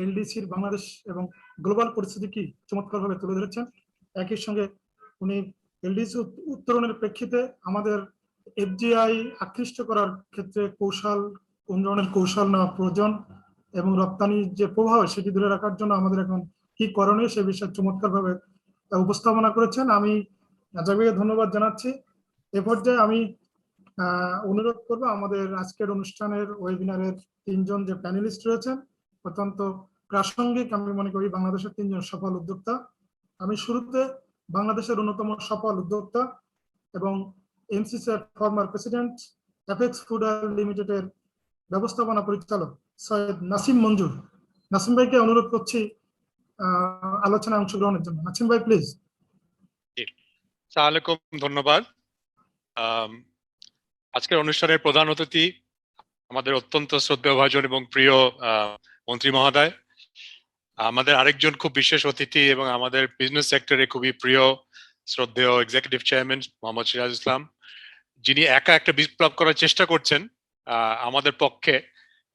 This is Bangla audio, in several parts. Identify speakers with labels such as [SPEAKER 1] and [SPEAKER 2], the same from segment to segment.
[SPEAKER 1] এলডিসির বাংলাদেশ এবং গ্লোবাল পরিস্থিতি কি চমৎকারভাবে তুলে ধরেছেন। একই সঙ্গে উনি এলডিসি উত্তরণের প্রেক্ষিতে আমাদের এফডিআই আকৃষ্ট করার ক্ষেত্রে কৌশল উন্নয়নের কৌশল নেওয়া প্রয়োজন এবং রপ্তানির যে প্রভাব সেটি ধরে রাখার জন্য আমাদের এখন কি করণীয় সে বিষয়ে চমৎকারভাবে উপস্থাপনা করেছেন। আমি জাবিকে ধন্যবাদ জানাচ্ছি। এ পর্যায়ে আমি অনুরোধ করবো আমাদের আজকের অনুষ্ঠানের ওয়েবিনারের তিনজন যে প্যানেলিস্ট রয়েছেন অত্যন্ত প্রাসঙ্গিক, আমি মনে করি বাংলাদেশের তিনজন সফল উদ্যোক্তা। আমি শুরুতে বাংলাদেশের অন্যতম সফল উদ্যোক্তা এবং এমসিসির ফর্মার প্রেসিডেন্ট, অ্যাপেক্স ফুড লিমিটেডের ব্যবস্থাপনা পরিচালক সৈয়দ নাসিম মঞ্জুর, নাসিম ভাইকে অনুরোধ করছি আলোচনায় অংশগ্রহণের জন্য। নাসিম ভাই প্লিজ।
[SPEAKER 2] আসসালামু আলাইকুম, ধন্যবাদ। আজকের অনুষ্ঠানের প্রধান অতিথি আমাদের অত্যন্ত শ্রদ্ধেয়ভাজন এবং প্রিয় মন্ত্রী মহোদয়, আমাদের আরেকজন খুব বিশেষ অতিথি এবং আমাদের বিজনেস সেক্টরে খুবই প্রিয় শ্রদ্ধেয় এক্সিকিউটিভ চেয়ারম্যান মোহাম্মদ সিরাজ ইসলাম, যিনি একা একটা বিপ্লব করার চেষ্টা করছেন আমাদের পক্ষে,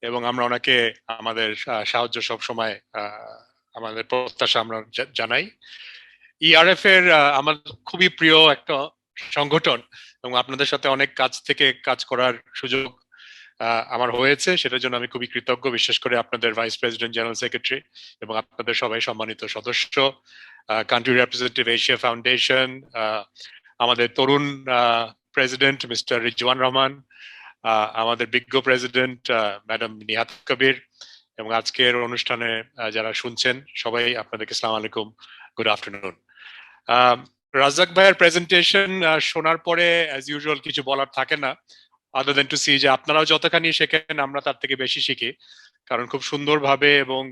[SPEAKER 2] এবং আমরা ওনাকে আমাদের সাহায্য সব সময় আমাদের প্রত্যাশা আমরা জানাই। ইআরএফ এর আমার খুবই প্রিয় একটা সংগঠন এবং আপনাদের সাথে অনেক কাজ থেকে কাজ করার সুযোগ আমার হয়েছে, সেটার জন্য আমি খুবই কৃতজ্ঞ, বিশেষ করে আপনাদের ভাইস প্রেসিডেন্ট, জেনারেল সেক্রেটারি এবং আপনাদের সবাই সম্মানিত সদস্য, কান্ট্রি রিপ্রেজেন্টেটিভ এশিয়া ফাউন্ডেশন, আমাদের তরুণ প্রেসিডেন্ট মিস্টার রিজওয়ান রহমান, আমাদের বিজ্ঞ প্রেসিডেন্ট ম্যাডাম নিহাত কবির, এবং আজকের অনুষ্ঠানে যারা শুনছেন সবাই আপনাদেরকে আসসালামু আলাইকুম, গুড আফটারনুন। রাজ্জাক ভাইয়ের প্রেজেন্টেশন শোনার পরে অ্যাজ ইউজুয়াল কিছু বলার থাকে না, আদার দেন টু সি যে আপনারাও যতখানি শেখেন আমরা তার থেকে বেশি শিখি, কারণ খুব সুন্দরভাবে এবং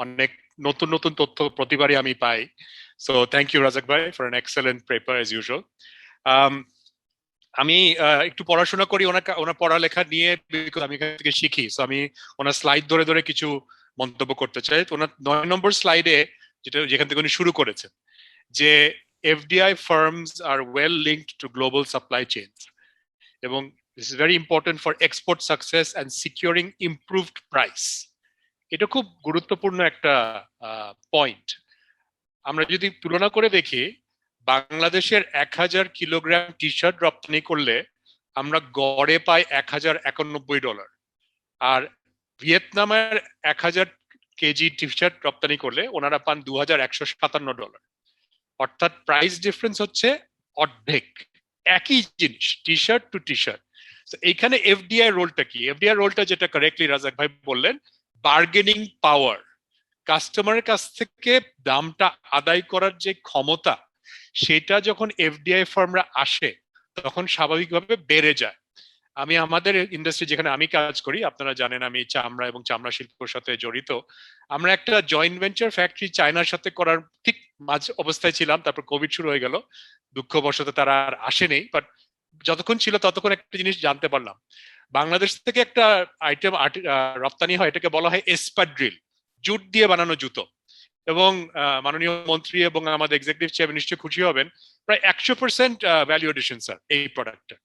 [SPEAKER 2] অনেক নতুন নতুন তথ্য প্রতিবারই আমি পাই। সো থ্যাংক ইউ রাজ্জাক ভাই for an excellent paper as usual. আমি একটু পড়াশোনা করি ওনার পড়ালেখা নিয়ে, আমি এখান থেকে শিখি। সো আমি ওনার স্লাইড ধরে ধরে কিছু মন্তব্য করতে চাই। ওনার 9 নম্বর স্লাইডে যেখান থেকে উনি শুরু করেছেন যে FDI firms are well linked to global supply chains এবং this is very important for export success and securing improved price. এটা খুব গুরুত্বপূর্ণ একটা পয়েন্ট। আমরা যদি তুলনা করে দেখি, বাংলাদেশের 1000 কিলোগ্রাম টি শার্ট রপ্তানি করলে আমরা গড়ে পাই $1091, আর ভিয়েতনামের 1000 কেজি টি শার্ট রপ্তানি করলে ওনারা পান $2157। অর্থাৎ প্রাইস ডিফারেন্স হচ্ছে অর্ধেক, একই জিনিস T shirt to T shirt. এইখানে এফডিআই রোলটা কি? এফডিআই রোলটা যেটা কারেক্টলি রাজাক ভাই বললেন, বার্গেনিং পাওয়ার, কাস্টমারের কাছ থেকে দামটা আদায় করার যে ক্ষমতা, সেটা যখন এফডিআই ফার্মরা আসে তখন স্বাভাবিকভাবে বেড়ে যায়। আমি আমাদের ইন্ডাস্ট্রি যেখানে আমি কাজ করি, আপনারা জানেন আমি চামড়া এবং চামড়া শিল্পের সাথে জড়িত। আমরা একটা জয়েন্ট ভেঞ্চার ফ্যাক্টরি চায়নার সাথে করার ঠিক মাঝ অবস্থায় ছিলাম, তারপর কোভিড শুরু হয়ে গেল, দুঃখবশত তারা আর আসেনি। বাট যতক্ষণ ছিল ততক্ষণ একটা জিনিস জানতে পারলাম, বাংলাদেশ থেকে একটা আইটেম রপ্তানি হয়, এটাকে বলা হয় এসপাড্রিল, জুট দিয়ে বানানো জুতো। এবং মাননীয় মন্ত্রী এবং আমাদের এক্সিকিউটিভ চেয়ারম্যান নিশ্চয়ই খুশি হবেন, প্রায় 100% ভ্যালু এডিশন স্যার এই প্রোডাক্টটা।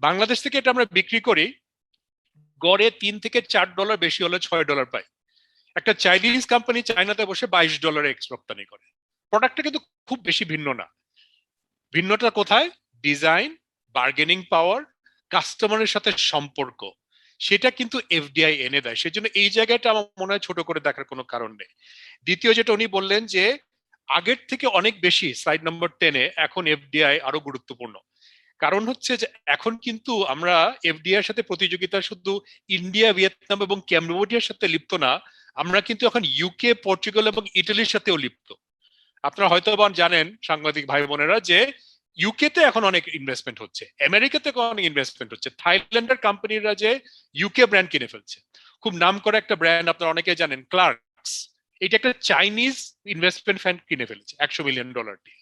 [SPEAKER 2] বাংলাদেশ থেকে এটা আমরা বিক্রি করি গড়ে $3 থেকে $4, বেশি হলে $6 পাই। একটা চাইনিজ কোম্পানি চায়নাতে বসে $22 এক্স রপ্তানি করে। প্রোডাক্টটা কিন্তু খুব বেশি ভিন্ন না। ভিন্নটা কোথায়? ডিজাইন, বার্গেনিং পাওয়ার, কাস্টমারের সাথে সম্পর্ক, সেটা কিন্তু এফডিআই এনে দেয়। সেজন্য এই জায়গাটা আমার মনে হয় ছোট করে দেখার কোনো কারণ নেই। দ্বিতীয় যেটা উনি বললেন যে আগের থেকে অনেক বেশি, স্লাইড নম্বর 10-এ, এখন এফডিআই আরো গুরুত্বপূর্ণ। কারণ হচ্ছে যে এখন কিন্তু আমরা এফডিআই এর সাথে প্রতিযোগিতা শুধু ইন্ডিয়া, ভিয়েতনাম এবং ক্যাম্বোডিয়ার সাথে লিপ্ত না, আমরা কিন্তু এখন ইউকে, পর্তুগাল এবং ইটালির সাথেও লিপ্ত। আপনারা হয়তো জানেন সাংবাদিক ভাই বোনেরা যে ইউকেতে এখন অনেক ইনভেস্টমেন্ট হচ্ছে, আমেরিকাতে অনেক ইনভেস্টমেন্ট হচ্ছে, থাইল্যান্ডের কোম্পানিরা যে ইউকে ব্র্যান্ড কিনে ফেলছে। খুব নাম করা একটা ব্র্যান্ড আপনারা অনেকে জানেন, ক্লার্কস, এটা একটা চাইনিজ ইনভেস্টমেন্ট ফান্ড কিনে ফেলেছে $100 মিলিয়ন দিয়ে।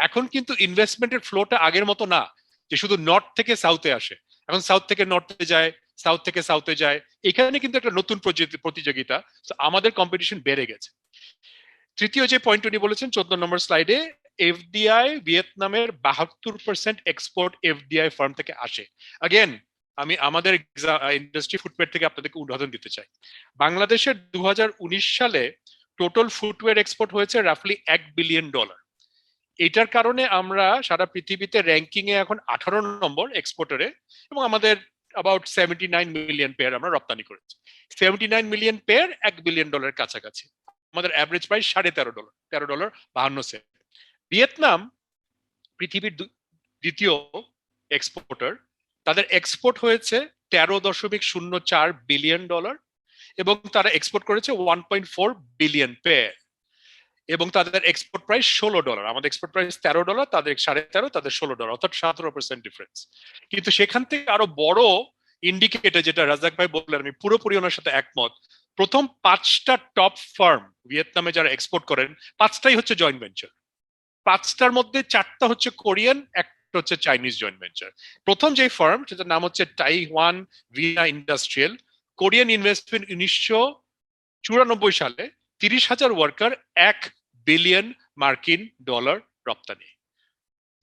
[SPEAKER 2] এখন কিন্তু ইনভেস্টমেন্টের ফ্লোটা আগের মতো না যে শুধু নর্থ থেকে সাউথে আসে, এখন সাউথ থেকে নর্থে যায়, সাউথ থেকে সাউথে যায়। এখানে কিন্তু একটা নতুন প্রতিযোগিতা, আমাদের কম্পিটিশন বেড়ে গেছে। তৃতীয় যে পয়েন্ট উনি বলেছেন 14 নম্বর স্লাইডে, এফডিআই ভিয়েতনামের 72% এক্সপোর্ট এফডিআই ফার্ম থেকে আসে। अगेन আমি আমাদের ইন্ডাস্ট্রি ফুটওয়্যার থেকে আপনাদেরকে উদাহরণ দিতে চাই। বাংলাদেশের 2019 সালে টোটাল ফুটওয়্যার এক্সপোর্ট হয়েছে রাফলি $1 বিলিয়ন। এটার কারণে আমরা সারা পৃথিবীতে র্যাঙ্কিং এ এখন 18 নম্বর এক্সপোর্টারে, এবং আমাদের অ্যাবাউট 79 মিলিয়ন পেয়ার আমরা রপ্তানি করেছি। 79 মিলিয়ন পেয়ার $1 বিলিয়ন কাছাকাছি। আমাদের অ্যাভারেজ প্রাইস $13.5, $13.52। ভিয়েতনাম পৃথিবীর দ্বিতীয় এক্সপোর্টার, তাদের এক্সপোর্ট হয়েছে $13.04 বিলিয়ন, এবং তারা এক্সপোর্ট করেছে 1.4 বিলিয়ন পেয়ার, এবং তাদের এক্সপোর্ট প্রাইস $16। আমাদের এক্সপোর্ট প্রাইস $13, তাদের 13.5, তাদের $16, অর্থাৎ 17% ডিফারেন্স। কিন্তু সেখান থেকে আরো বড় ইন্ডিকেটর যেটা রাজাক ভাই বললেন, আমি পুরোপুরি ওনার সাথে একমত। প্রথম 5টা টপ ফার্ম ভিয়েতনামে যারা এক্সপোর্ট করেন, 5টাই হচ্ছে জয়েন্ট ভেঞ্চার। 5টার মধ্যে 4টা হচ্ছে কোরিয়ান, একটা হচ্ছে চাইনিজ জয়েন্ট ভেঞ্চার। প্রথম যে ফার্ম, সেটার নাম হচ্ছে তাইওয়ান ভিনা ইন্ডাস্ট্রিয়াল। কোরিয়ান ইনভেস্টমেন্ট 1994 সালে 30,000 ওয়ার্কার, $1 বিলিয়ন রপ্তানি।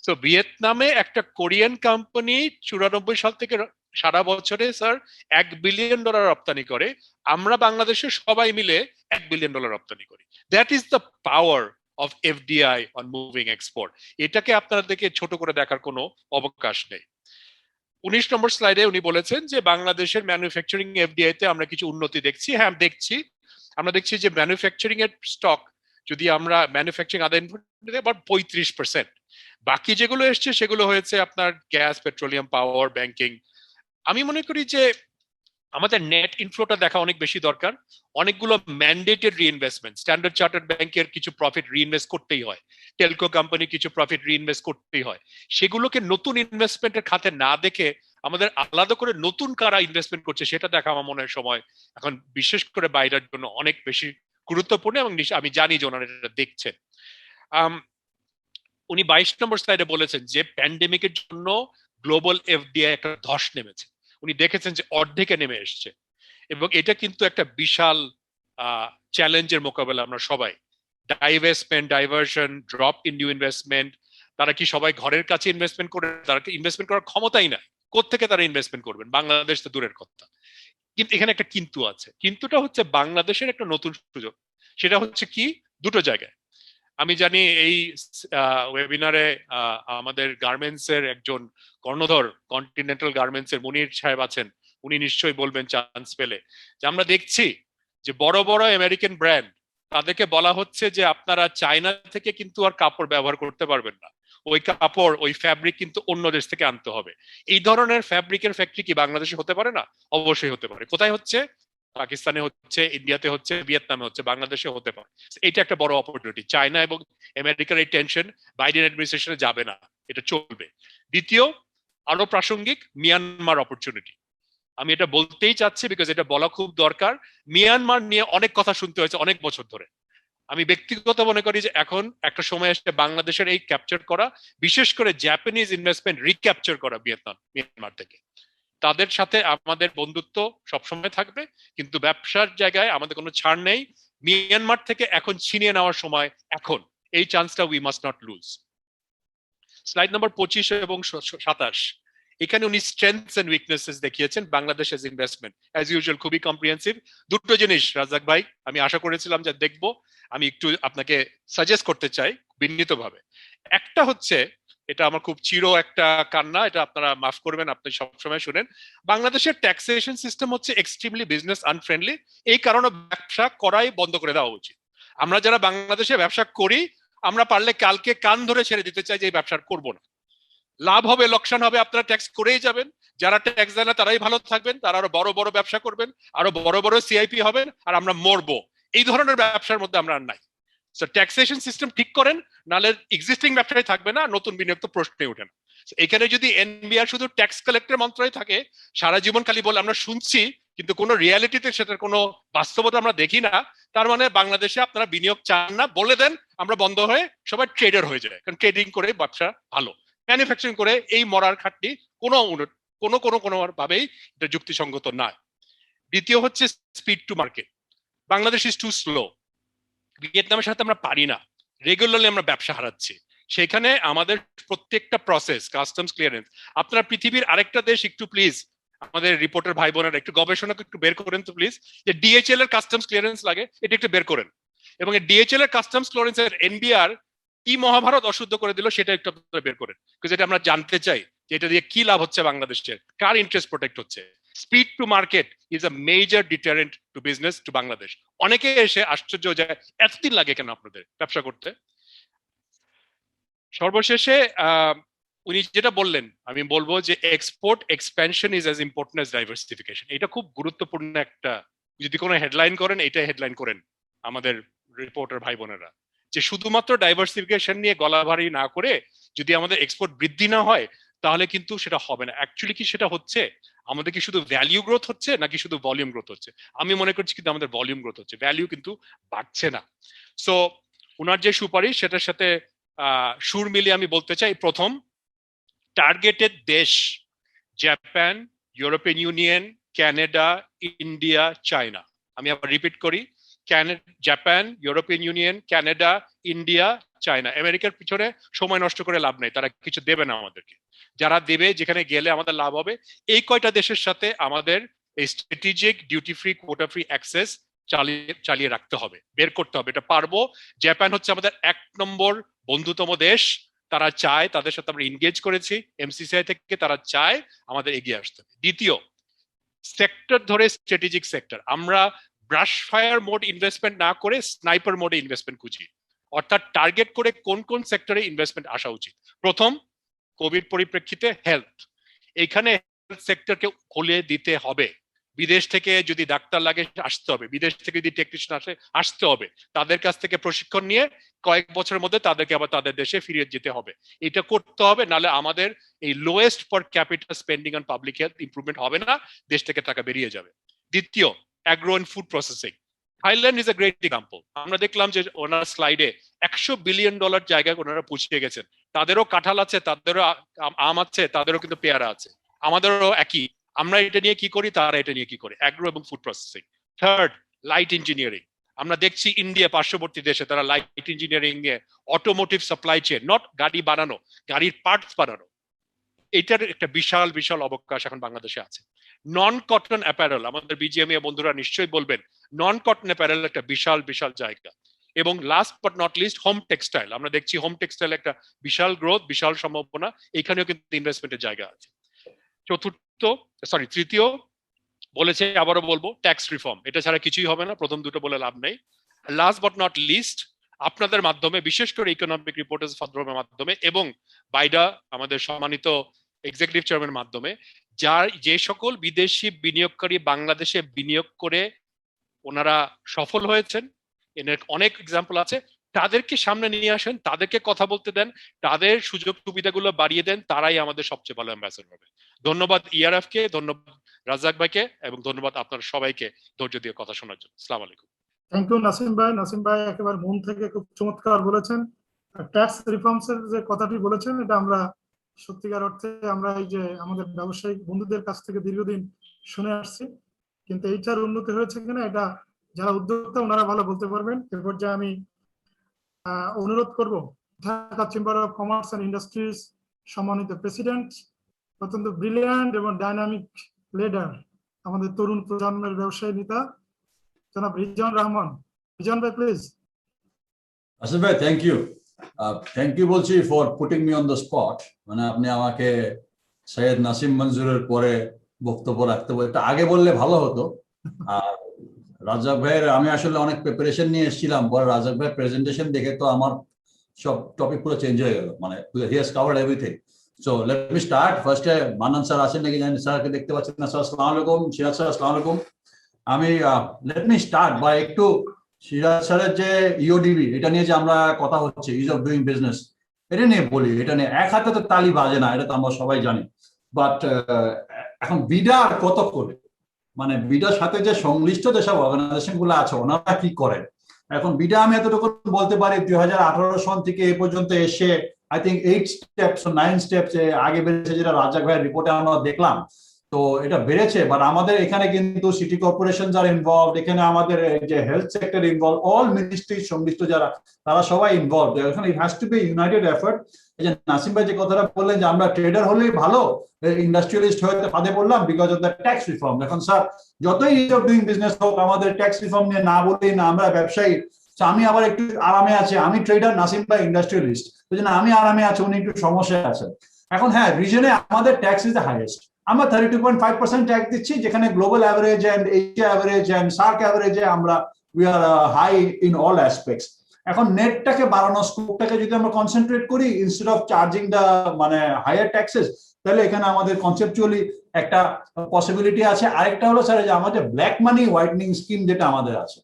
[SPEAKER 2] তো ভিয়েতনামে একটা কোরিয়ান কোম্পানি 94 সাল থেকে সারা বছরে স্যার $1 বিলিয়ন রপ্তানি করে। আমরা বাংলাদেশে সবাই মিলে $1 বিলিয়ন রপ্তানি করি। That is the power of FDI on moving export. এটাকে আপনাদেরকে ছোট করে দেখার কোনো অবকাশ নেই। 19 নম্বর স্লাইডে উনি বলেছেন যে বাংলাদেশের ম্যানুফ্যাকচারিং এফডিআই তে আমরা কিছু উন্নতি দেখছি। হ্যাঁ দেখছি, আমরা দেখছি যে ম্যানুফ্যাকচারিং এর স্টক, যদি আমরা ম্যানুফ্যাকচারিং আদায় আবার 35%, বাকি যেগুলো এসছে সেগুলো হয়েছে আপনার গ্যাস, পেট্রোলিয়াম, পাওয়ার, ব্যাংকিং। আমি মনে করি যে আমাদের নেট ইনফ্লোটা দেখা অনেক বেশি দরকার। অনেকগুলো ম্যান্ডেটেড রিইনভেস্টমেন্ট, স্ট্যান্ডার্ড চার্টার্ড ব্যাংকের কিছু প্রফিট রিইনভেস্ট করতেই হয়, টেলকো কোম্পানি কিছু প্রফিট রিইনভেস্ট করতেই হয়। সেগুলোকে নতুন ইনভেস্টমেন্টের খাতে না দেখে আমাদের আলাদা করে নতুন কারা ইনভেস্টমেন্ট করছে সেটা দেখা আমার মনে হয় সময় এখন বিশেষ করে বাইরের জন্য অনেক বেশি গুরুত্বপূর্ণ, এবং আমি জানি যে ওনারা এটা দেখছেন। উনি 22 নম্বর স্লাইডে বলেছেন যে প্যান্ডেমিকের জন্য গ্লোবাল এফডিআই একটা ধস নেমেছে। উনি দেখেছেন যে অর্ধেকে নেমে এসছে, এবং এটা কিন্তু একটা বিশাল চ্যালেঞ্জের মোকাবেলা আমরা সবাই। Divestment, diversion, drop in new investment. তারা কি সবাই ঘরের কাছে ইনভেস্টমেন্ট করে? তারা কি ইনভেস্টমেন্ট করার ক্ষমতাই নাই, কোত্থেকে তারা ইনভেস্টমেন্ট করবেন? বাংলাদেশ তো দূরের কথা। কিন্তু এখানে একটা কিন্তু আছে। কিন্তুটা হচ্ছে বাংলাদেশের একটা নতুন সুযোগ। সেটা হচ্ছে কি, দুটো জায়গায়। আমি জানি এই ওয়েবিনারে আমাদের গার্মেন্টস এর একজন কর্ণধর, কন্টিনেন্টাল গার্মেন্টস এর মুনির সাহেব আছেন। উনি নিশ্চয়ই বলবেন চান্স পেলে যে আমরা দেখছি যে বড় বড় আমেরিকান ব্র্যান্ড, তাদেরকে বলা হচ্ছে যে আপনারা চায়না থেকে কিন্তু আর কাপড় ব্যবহার করতে পারবেন না, ওই কাপড়, ওই ফ্যাব্রিক কিন্তু অন্য দেশ থেকে আনতে হবে। এই ধরনের ফ্যাব্রিকের ফ্যাক্টরি কি বাংলাদেশে হতে পারে না? অবশ্যই হতে পারে। কোথায় হচ্ছে? পাকিস্তানে হচ্ছে, ইন্ডিয়াতে হচ্ছে, ভিয়েতনামে হচ্ছে, বাংলাদেশে হতে পারে। এটা একটা বড় অপরচুনিটি। চায়না এবং আমেরিকার এই টেনশন বাইডেন অ্যাডমিনিস্ট্রেশনে যাবে না, এটা চলবে। দ্বিতীয়, আরো প্রাসঙ্গিক, মিয়ানমার অপরচুনিটি। আমি এটা বলতেই চাচ্ছি বিকজ এটা বলা খুব দরকার। মিয়ানমার নিয়ে অনেক কথা শুনতে হয়েছে অনেক বছর ধরে। আমি ব্যক্তিগত মনে করি যে এখন একটা সময় এসে বাংলাদেশের এই ক্যাপচার করা, বিশেষ করে জাপানিজ ইনভেস্টমেন্ট রিক্যাপচার করা মিয়ানমার থেকে। তাদের সাথে আমাদের বন্ধুত্ব সবসময় থাকবে, কিন্তু ব্যবসার জায়গায় আমাদের কোনো ছাড় নেই। মিয়ানমার থেকে এখন ছিনিয়ে নেওয়ার সময় এখন, এই চান্সটা we must not lose. Slide number 25 এবং 27, এখানে উনি স্ট্রেংথস এন্ড উইকনেসেস দেখিয়েছেন বাংলাদেশের ইনভেস্টমেন্ট। অ্যাজ ইউজুয়াল খুবই কম্প্রিহেন্সিভ। দুটো জিনিস রাজাক ভাই আমি আশা করেছিলাম যে দেখবো, আমি একটু আপনাকে সাজেস্ট করতে চাই বিনীতভাবে। একটা হচ্ছে, এটা আমার খুব চির একটা কান্না, এটা আপনারা মাফ করবেন, আপনি সবসময় শুনেন, বাংলাদেশের ট্যাক্সেশন সিস্টেম হচ্ছে এক্সট্রিমলি বিজনেস আনফ্রেন্ডলি। এই কারণে ব্যবসা করাই বন্ধ করে দেওয়া উচিত। আমরা যারা বাংলাদেশে ব্যবসা করি, আমরা পারলে কালকে কান ধরে ছেড়ে দিতে চাই যে এই ব্যবসা করবো না। লাভ হবে, লোকসান হবে, আপনারা ট্যাক্স করেই যাবেন। যারা ট্যাক্স দেয় না তারাই ভালো থাকবেন, তারা আরো বড় বড় ব্যবসা করবেন, আরো বড় বড় সিআইপি হবেন, আর আমরা মরবো। এই ধরনের ব্যবসার মধ্যে আমরা আর নাই। ট্যাক্সেশন সিস্টেম ঠিক করেন, নাহলে এক্সিস্টিং ব্যবসায় থাকবে না, নতুন বিনিয়োগ তো প্রশ্নই ওঠে না। এখানে যদি এনবিআর শুধু ট্যাক্স কালেক্টর মন্ত্রণালয় থাকে, সারা জীবন খালি বলে আমরা শুনছি, কিন্তু কোনো রিয়ালিটিতে সেটার কোনো বাস্তবতা আমরা দেখি না, তার মানে বাংলাদেশে আপনারা বিনিয়োগ চান না, বলে দেন, আমরা বন্ধ হয়ে সবাই ট্রেডার হয়ে যায়। কারণ ট্রেডিং করে ব্যবসা ভালো, ম্যানুফ্যাকচারিং করে এই মরার খাটনি কোনো কোনো কোনো কোনো ভাবেই এটা যুক্তিসঙ্গত নয়। দ্বিতীয় হচ্ছে speed to market. Bangladesh is too slow. ভিয়েতনামের সাথে আমরা পারি না, রেগুলারলি আমরা ব্যবসা হারাচ্ছি। সেখানে আমাদের প্রত্যেকটা প্রসেস, কাস্টমস ক্লিয়ারেন্স, আপনারা পৃথিবীর আরেকটা দেশ একটু প্লিজ আমাদের রিপোর্টার ভাই বোনেরা একটু গবেষণা একটু বের করেন তো প্লিজ, যে ডিএচএল এর কাস্টমস ক্লিয়ারেন্স লাগে, এটা একটু বের করেন। এবং ডিএচএল এর কাস্টমস ক্লিয়ারেন্সের এনবিআর কি মহাভারত অশুদ্ধ করে দিল সেটা একটু আপনারা বের করেন, যেটা আমরা জানতে চাই যে এটা দিয়ে কি লাভ হচ্ছে বাংলাদেশের, কার ইন্টারেস্ট প্রোটেক্ট হচ্ছে। Speed to market is a major deterrent to business to Bangladesh. অনেকে এসে আশ্চর্য যায় এতদিন লাগে কেন আপনাদের ব্যবসা করতে। সর্বশেষে উনি যেটা বললেন, আমি বলবো যে export expansion is as important as diversification. এটা খুব গুরুত্বপূর্ণ একটা, যদি কোনো হেডলাইন করেন এটা হেডলাইন করেন আমাদের রিপোর্টার ভাই বোনেরা, যে শুধুমাত্র ডাইভার্সিফিকেশন নিয়ে গলাভারি না করে যদি আমাদের এক্সপোর্ট বৃদ্ধি না হয় তাহলে কিন্তু সেটা হবে না। অ্যাকচুয়ালি কি সেটা হচ্ছে? আমাদের কি শুধু ভ্যালিউ গ্রোথ হচ্ছে নাকি শুধু ভলিউম গ্রোথ হচ্ছে? আমি মনে করছি কিন্তু আমাদের ভলিউম গ্রোথ হচ্ছে, ভ্যালিউ কিন্তু বাড়ছে না। সো ওনার যে সুপারিশ সেটার সাথে সুর মিলিয়ে আমি বলতে চাই, প্রথম, টার্গেটেড দেশ Japan, European union, Canada, India, China. আমি আবার রিপিট করি, Japan, European union, Canada, India, China. আমেরিকার পিছনে সময় নষ্ট করে লাভ নেই, তারা কিছু দেবে না আমাদেরকে। যারা দেবে, যেখানে গেলে আমাদের লাভ হবে, এই কয়টা দেশের সাথে আমাদের এই strategic duty free quota free access চালিয়ে রাখতে হবে, বের করতে হবে। এটা পারবো। জাপান হচ্ছে আমাদের 1 নম্বর বন্ধুতম দেশ, তারা চায়, তাদের সাথে আমরা এনগেজ করেছি এমসিসিআই থেকে, তারা চায় আমাদের এগিয়ে আসতে। দ্বিতীয়, সেক্টর ধরে স্ট্র্যাটেজিক সেক্টর, আমরা ব্রাশ ফায়ার মোড ইনভেস্টমেন্ট না করে স্নাইপার মোডে ইনভেস্টমেন্ট খুঁজি, অর্থাৎ টার্গেট করে কোন কোন সেক্টরে ইনভেস্টমেন্ট আসা উচিত। প্রথম, কোভিড পরিপ্রেক্ষিতে হেলথ, এইখানে হেলথ সেক্টরকে খুলে দিতে হবে। বিদেশ থেকে যদি ডাক্তার লাগে আসতে হবে, বিদেশ থেকে যদি টেকনিশিয়ান আসে আসতে হবে, তাদের কাছ থেকে প্রশিক্ষণ নিয়ে কয়েক বছরের মধ্যে তাদেরকে আবার তাদের দেশে ফিরিয়ে যেতে হবে। এটা করতে হবে, নালে আমাদের এই lowest per capital spending on public health improvement হবে না, দেশ থেকে টাকা বেরিয়ে যাবে। দ্বিতীয়, agro and food processing. Thailand is a great example. আমরা দেখলাম যে ওনার স্লাইডে $100 বিলিয়ন জায়গায় ওনারা পৌঁছে গেছেন। তাদেরও কাঁঠাল আছে, তাদেরও আম আছে, তাদেরও কিন্তু পেয়ারা আছে, আমাদেরও একই। আমরা এটা নিয়ে কি করি, তারা এটা নিয়ে কি করে, অ্যাগ্রো এবং food processing. Third, light engineering. আমরা দেখছি ইন্ডিয়া পার্শ্ববর্তী দেশে তারা লাইট ইঞ্জিনিয়ারিং নিয়ে অটোমোটিভ সাপ্লাই চেইন, নট গাড়ি বানানো, গাড়ির পার্টস বানানো, এটার একটা বিশাল বিশাল অবকাশ এখন বাংলাদেশে আছে। নন কটন অ্যাপারেল, আমাদের বিজিএমইএ বন্ধুরা নিশ্চয়ই বলবেন, নন কটন অ্যাপারেল একটা বিশাল বিশাল জায়গা। এবং last but not list, home textile. আমরা দেখছি হোম টেক্সটাইল একটা বিশাল গ্রোথ, বিশাল সম্ভাবনা, এখানেও কিন্তু ইনভেস্টমেন্টের জায়গা আছে। তৃতীয় বলেছে, আবারও বলবো, ট্যাক্স রিফর্ম। এটা ছাড়া কিছুই হবে না, প্রথম দুটো বলে লাভ নেই। লাস্ট বাট নট লিস্ট, আপনাদের মাধ্যমে, বিশেষ করে ইকোনমিক রিপোর্টার্স ফোরামের মাধ্যমে এবং বাইডা আমাদের সম্মানিত এক্সিকিউটিভ চেয়ারম্যানের মাধ্যমে, যে সকল বিদেশি বিনিয়োগকারী বাংলাদেশে বিনিয়োগ করে ওনারা সফল হয়েছেন, এর অনেক এক্সাম্পল আছে, তাদেরকে সামনে নিয়ে আসেন, তাদেরকে কথা বলতে দেন, তাদের সুযোগ সুবিধাগুলো বাড়িয়ে দেন, তারাই আমাদের সবচেয়ে ভালো অ্যাম্বাসেডর হবে। ধন্যবাদ ইআরএফ কে, ধন্যবাদ রাজ্জাক ভাইকে, এবং ধন্যবাদ আপনার সবাইকে ধৈর্য দিয়ে কথা শোনার জন্য। আসসালামু আলাইকুম।
[SPEAKER 1] থ্যাংক ইউ নাসিম ভাই। নাসিম ভাই একেবারে মন থেকে খুব চমৎকার বলেছেন। ট্যাক্স রিফর্মস এর যে কথাটি বলেছেন, এটা আমরা সত্যিকার অর্থে আমরা এই যে আমাদের ব্যবসায়িক বন্ধুদের কাছ থেকে দীর্ঘদিন শুনে আসছি, কিন্তু এইটার উন্নতি হয়েছে কিনা এটা যারা উদ্যোক্তা ওনারা ভালো বলতে পারবেন। এরপর যে আমি অনুরোধ করব Dhaka chamber of commerce and industries সম্মানিত প্রেসিডেন্ট, অত্যন্ত ব্রিলিয়ান্ট এবং ডাইনামিক লিডার, আমাদের তরুণ প্রজন্মের ব্যবসায়ী নেতা জনাব রিজন রহমান। রিজন ভাই প্লিজ।
[SPEAKER 3] আসিফ ভাই, থ্যাংক ইউ বলছি for putting me on the spot. মানে আপনি আমাকে সৈয়দ নাসিম মঞ্জুরের পরে বক্তব্য রাখতে বলে, এটা আগে বললে ভালো হতো। আর রাজ্জাক ভাইয়ের আমি আসলে অনেক প্রিপারেশন নিয়ে এসেছিলাম, পরে রাজ্জাক ভাইয়ের প্রেজেন্টেশন দেখে তো আমার সব টপিক পুরো চেঞ্জ হয়ে গেল। মানে he has covered everything. So let me start. ফার্স্টে মান্নান স্যার আছেন নাকি জানি, স্যারকে দেখতে পাচ্ছেন না। স্যার আসসালামু আলাইকুম। সিরাজ স্যার আসসালামু আলাইকুম। আমি লেট মি স্টার্ট বাই একটু সিরাজ স্যারের যে ইওডিবি, এটা নিয়ে যে আমরা কথা হচ্ছে, ইজ অফ ডুইং বিজনেস, এটা নিয়ে বলি। এটা নিয়ে এক হাতে তো তালি বাজে না, এটা তো আমরা সবাই জানি। বাট এখন বিডা কত করে, মানে বিডার সাথে যে সংশ্লিষ্ট যেসব অর্গানাইজেশন গুলো আছে ওনারা কি করেন। এখন বিডা আমি এতটুকু বলতে পারি, 2018 সন থেকে এ পর্যন্ত এসে আই থিঙ্ক 8 স্টেপস 9 স্টেপস আগে বেড়েছে, যেটা রাজ্জাক ভাইয়ের রিপোর্টে আমরা দেখলাম। তো এটা বেড়েছে, বাট আমাদের এখানে কিন্তু সিটি কর্পোরেশন যারা ইনভলভ, এখানে আমাদের যে health sector involve, all ministry সংশ্লিষ্ট যারা, তারা সবাই ইনভলভ। এখন it has to B United effort. এই যে নাসিম ভাই যে কথাটা বললেন যে আমরা ট্রেডার হলেই ভালো, ইন্ডাস্ট্রিয়ালিস্ট হয়ে ফাঁদে পড়লাম because of the tax reform. এখন স্যার যতই ইজ অফ ডুইং বিজনেস হোক, আমাদের ট্যাক্স রিফর্ম নিয়ে না বলেই না, আমরা ব্যবসায়ী। আমি আবার একটু আরামে আছি, আমি ট্রেডার, নাসিম ভাই ইন্ডাস্ট্রিয়ালিস্ট, ওই জন্য আমি আরামে আছি, উনি একটু সমস্যায় আছেন। এখন হ্যাঁ, রিজনে আমাদের ট্যাক্স ইজ দ্য হাইয়েস্ট। আমরা 32.5% ট্যাক্স দিচ্ছি, যেখানে global average and Asia average and SAARC অ্যাভারেজে আমরা we are high in all aspects. এখন নেটটাকে বাড়ানো, স্কোপটাকে যদি আমরা কনসেন্ট্রেট করি ইনস্টেড অফ চার্জিং দ্য মানে হায়ার ট্যাক্সেস, তাহলে এখানে আমাদের কনসেপচুয়ালি একটা পসিবিলিটি আছে। আরেকটা হলো স্যার যে আমাদের ব্ল্যাক মানি হোয়াইটনিং স্কিম যেটা আমাদের আছে,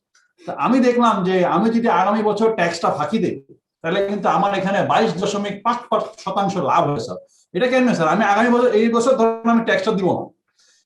[SPEAKER 3] আমি দেখলাম যে আমি যদি আগামী বছর ট্যাক্সটা ফাঁকি দিই, তাহলে কিন্তু আমার এখানে 22.5% লাভ হয় স্যার। এটা কেন স্যার? আমি আগামী বছর, এই বছর ধরুন আমি ট্যাক্সটা দিব না,